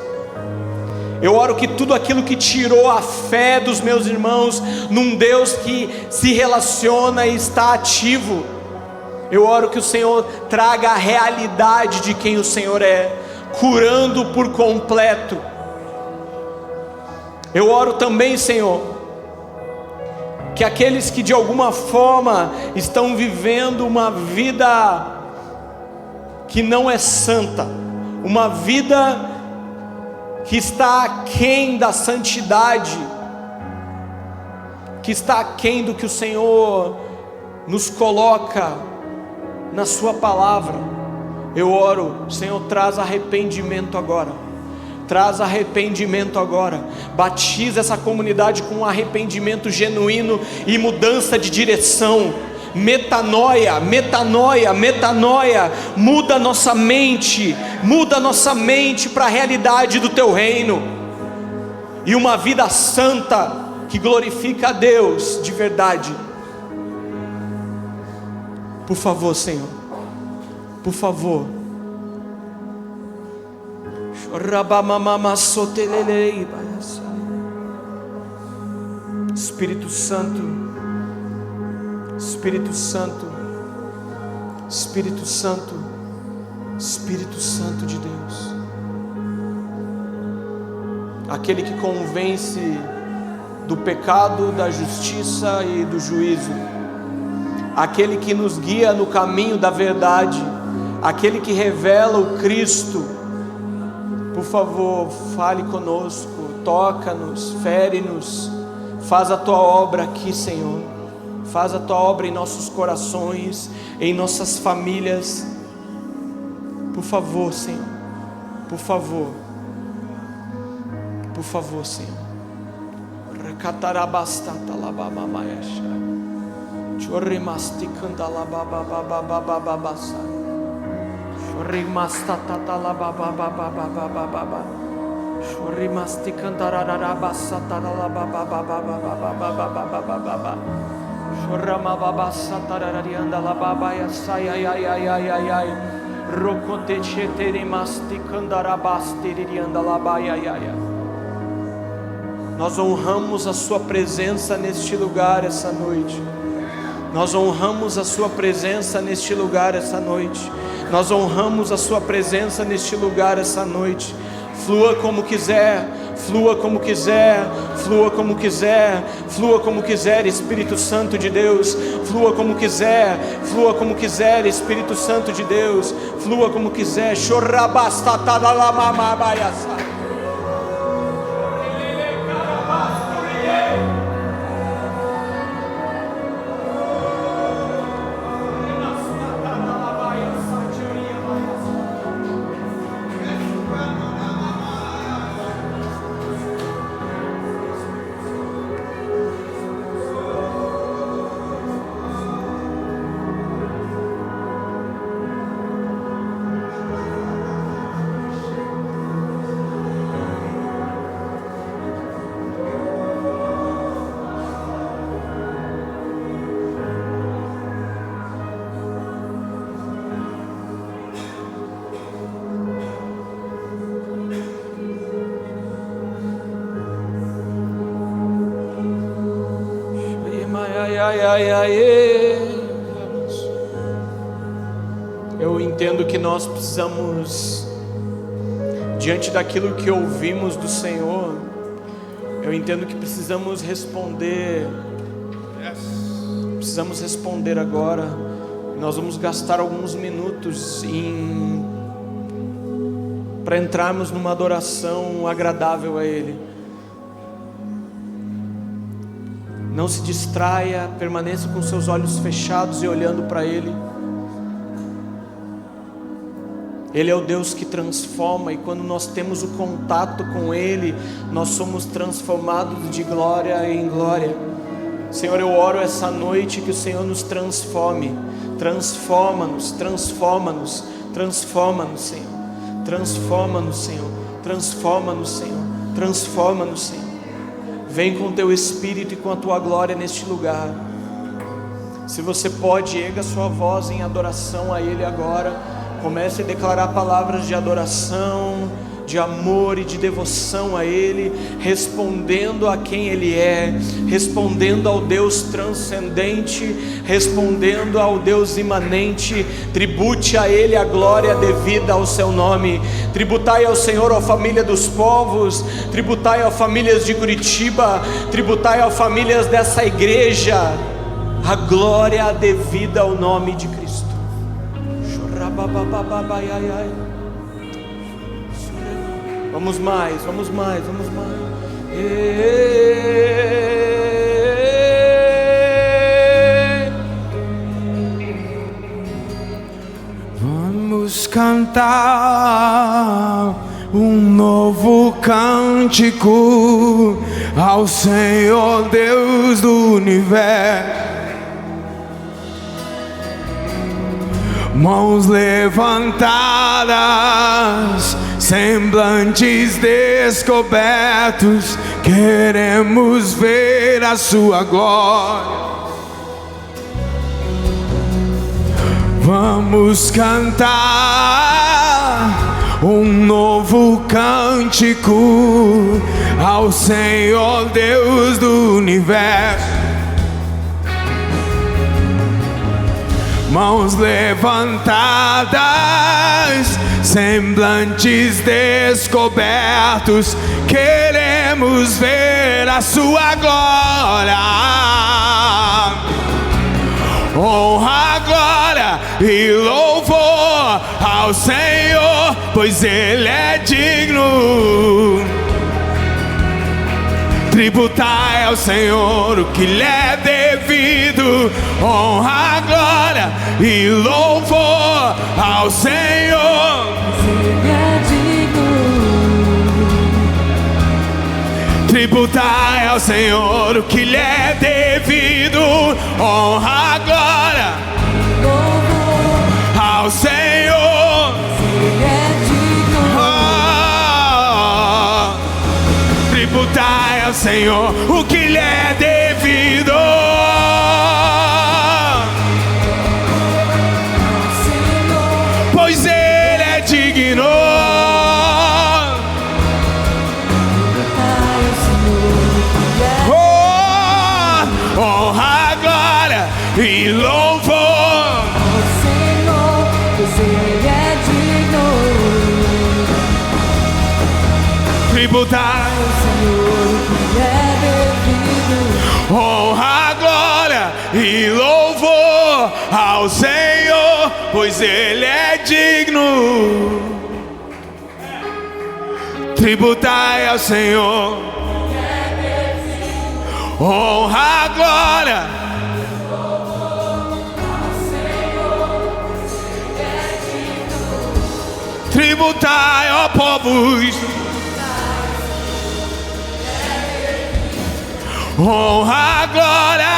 Eu oro que tudo aquilo que tirou a fé dos meus irmãos num Deus que se relaciona e está ativo, eu oro que o Senhor traga a realidade de quem o Senhor é, curando por completo. Eu oro também, Senhor, que aqueles que de alguma forma estão vivendo uma vida que não é santa, uma vida que está aquém da santidade, que está aquém do que o Senhor nos coloca na sua palavra, eu oro, Senhor, traz arrependimento agora, traz arrependimento agora, batiza essa comunidade com um arrependimento genuíno e mudança de direção, metanoia, metanoia, metanoia, muda nossa mente para a realidade do Teu reino, e uma vida santa, que glorifica a Deus de verdade. Por favor, Senhor, por favor. Espírito Santo, Espírito Santo, Espírito Santo, Espírito Santo de Deus, aquele que convence do pecado, da justiça e do juízo, aquele que nos guia no caminho da verdade, aquele que revela o Cristo. Por favor, fale conosco, toca-nos, fere-nos, faz a Tua obra aqui, Senhor, faz a Tua obra em nossos corações, em nossas famílias, por favor, Senhor, por favor, por favor, Senhor. Recatarabastata labamamayasha, chorrimasticanda labababababababasa, chorrimastatata lababababababababa, chorrimasticanda rarabasata lababababababababababa, chorramababasata rarianda lababaya sayayayayayay, rocotecheterimasticanda rabasterianda labayayaya. Nós honramos a Sua presença neste lugar essa noite. Nós honramos a Sua presença neste lugar essa noite. Nós honramos a Sua presença neste lugar essa noite. Flua como quiser, flua como quiser, flua como quiser, flua como quiser, Espírito Santo de Deus, flua como quiser, flua como quiser, Espírito Santo de Deus, flua como quiser. Chorrabastatadalamamabayasa. Eu entendo que nós precisamos, diante daquilo que ouvimos do Senhor, eu entendo que precisamos responder. Precisamos responder agora. Nós vamos gastar alguns minutos para entrarmos numa adoração agradável a Ele. Não se distraia, permaneça com seus olhos fechados e olhando para Ele. Ele é o Deus que transforma, e quando nós temos o contato com Ele, nós somos transformados de glória em glória. Senhor, eu oro essa noite que o Senhor nos transforme. Transforma-nos, transforma-nos, transforma-nos, Senhor. Transforma-nos, Senhor. Transforma-nos, Senhor. Transforma-nos, Senhor. Vem com o teu Espírito e com a tua glória neste lugar. Se você pode, erga sua voz em adoração a Ele agora. Comece a declarar palavras de adoração, de amor e de devoção a Ele, respondendo a quem Ele é, respondendo ao Deus transcendente, respondendo ao Deus imanente. Tribute a Ele a glória devida ao seu nome. Tributai ao Senhor, ó família dos povos, tributai às famílias de Curitiba, tributai às famílias dessa igreja a glória devida ao nome de Cristo. Vamos mais, vamos mais, vamos mais. Vamos cantar um novo cântico ao Senhor Deus do universo. Mãos levantadas, semblantes descobertos, queremos ver a sua glória. Vamos cantar um novo cântico ao Senhor Deus do universo. Mãos levantadas, semblantes descobertos, queremos ver a sua glória. Honra, glória e louvor ao Senhor, pois Ele é digno. Tributai ao Senhor o que lhe é devido. Honra, glória e louvor ao Senhor, Ele é digno. Tributai ao Senhor o que lhe é devido. Honra, glória e louvor ao Senhor, Ele é digno. Tributai ao Senhor o que lhe é devido. Pois Ele é digno. Oh, honra, glória e louvor Ao Senhor, pois Ele é digno. Tributar, Ao Senhor, o que é devido. honra, glória e louvor ao Senhor, pois Ele é digno. Tributai ao Senhor, honra, glória. Tributai, ó povos, honra, glória.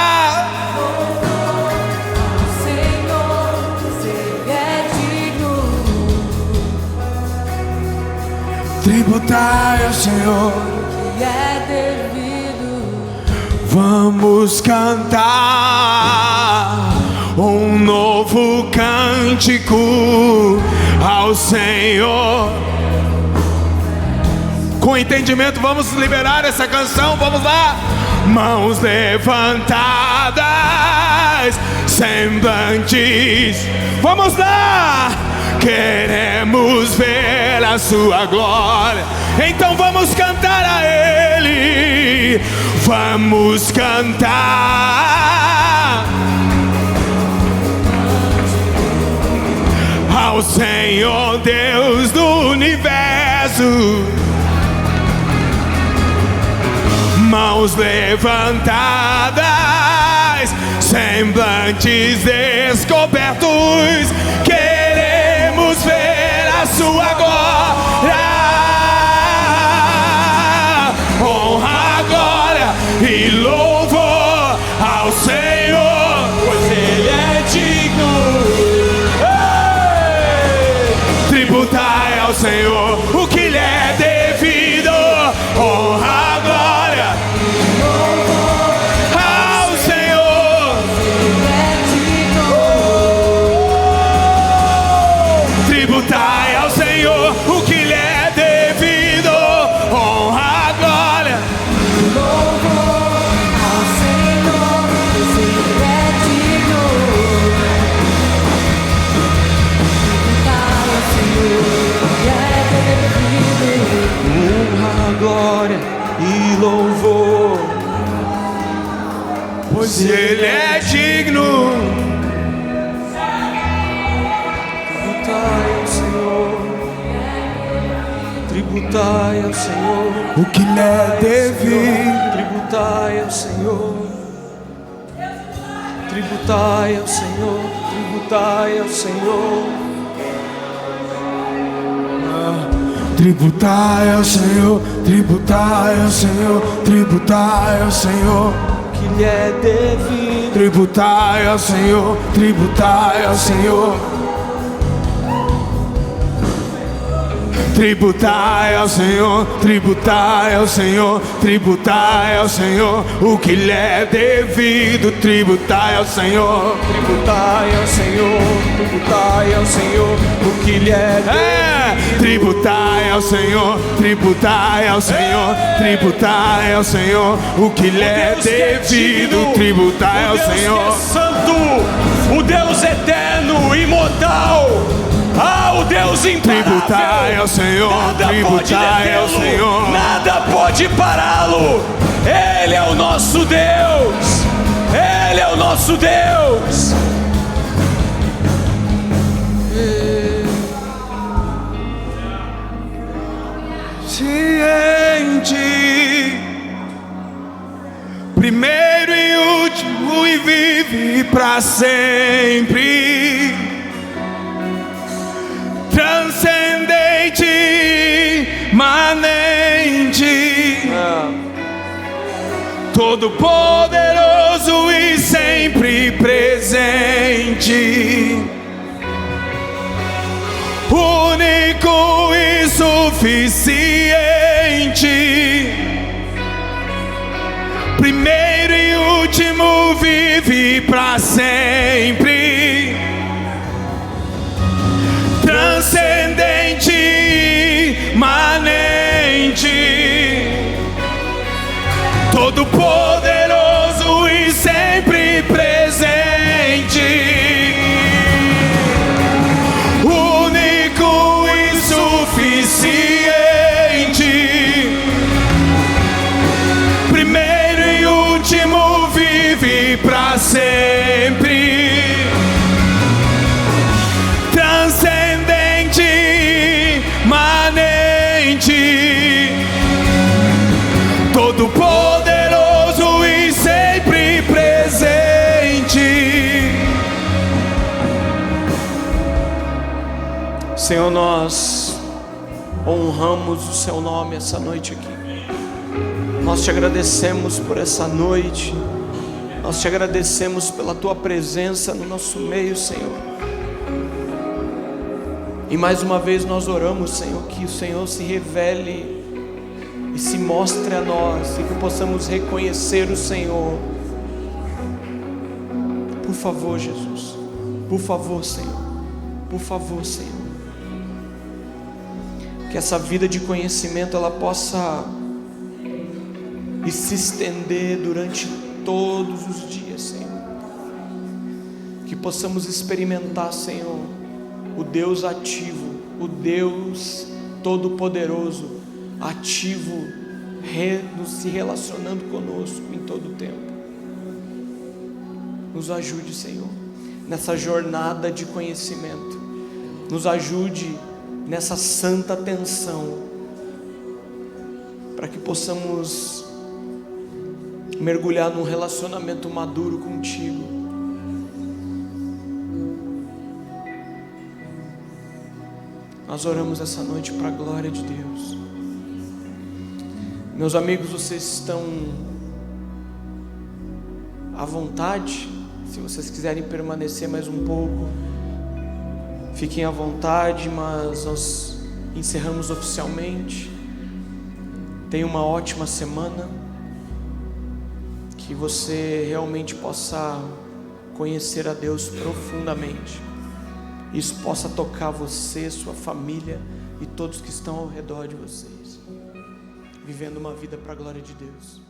Ao Senhor, pois Ele é digno. Tributai ao Senhor. Que é devido. Vamos cantar um novo cântico ao Senhor. Com entendimento, vamos liberar essa canção. Vamos lá. Mãos levantadas, semblantes. Vamos lá. Queremos ver a sua glória. Então vamos cantar a Ele. Vamos cantar ao Senhor Deus do universo. Mãos levantadas, semblantes descobertos, queremos ver a sua glória. Honra, glória e louvor ao Senhor, pois Ele é digno. Tributai ao Senhor o que lhe é devido. glória e louvor, pois Ele é digno. Tributai ao Senhor, tributai ao Senhor O que lhe é devido. tributai ao Senhor, tributai ao Senhor, tributai ao Senhor, Tributai ao Senhor, tributai ao Senhor, tributai ao Senhor. que lhe é devido. Tributai ao Senhor, tributai ao Senhor. Tributai ao Senhor, tributai ao Senhor, tributai ao Senhor o que lhe é devido. Tributai ao Senhor, Tributai ao Senhor, tributai ao Senhor o que lhe é devido. tributai ao Senhor, tributai ao Senhor, tributai ao Senhor o que lhe é devido. Tributai ao Senhor, Santo, o Deus eterno, imortal. Ah, o Deus imparável. tributai ao Senhor, Nada tributai ao pode detê-lo, Senhor. nada pode pará-lo. Ele é o nosso Deus. Ele é o nosso Deus. Ciente, primeiro e último e vive para sempre. Transcendente, manente, todo poderoso e sempre presente, único e suficiente, primeiro e último vive para sempre. Transcendente, manente, todo poderoso e sempre presente, único e suficiente, primeiro e último vive para sempre. Todo poderoso e sempre presente. Senhor, nós honramos o seu nome essa noite aqui. Nós te agradecemos por essa noite. Nós te agradecemos pela tua presença no nosso meio, Senhor. E mais uma vez nós oramos, Senhor, que o Senhor se revele e se mostre a nós, e que possamos reconhecer o Senhor. Por favor, Jesus. Por favor, Senhor. Por favor, Senhor. Que essa vida de conhecimento ela possa e se estender durante todos os dias, Senhor. Que possamos experimentar, Senhor, o Deus ativo, o Deus todo-poderoso, ativo, se relacionando conosco em todo o tempo. Nos ajude, Senhor, nessa jornada de conhecimento. Nos ajude nessa santa atenção, para que possamos mergulhar num relacionamento maduro contigo. Nós oramos essa noite para a glória de Deus. Meus amigos, vocês estão à vontade. Se vocês quiserem permanecer mais um pouco, fiquem à vontade, mas nós encerramos oficialmente. Tenha uma ótima semana. Que você realmente possa conhecer a Deus profundamente. Isso possa tocar você, sua família e todos que estão ao redor de vocês, vivendo uma vida para a glória de Deus.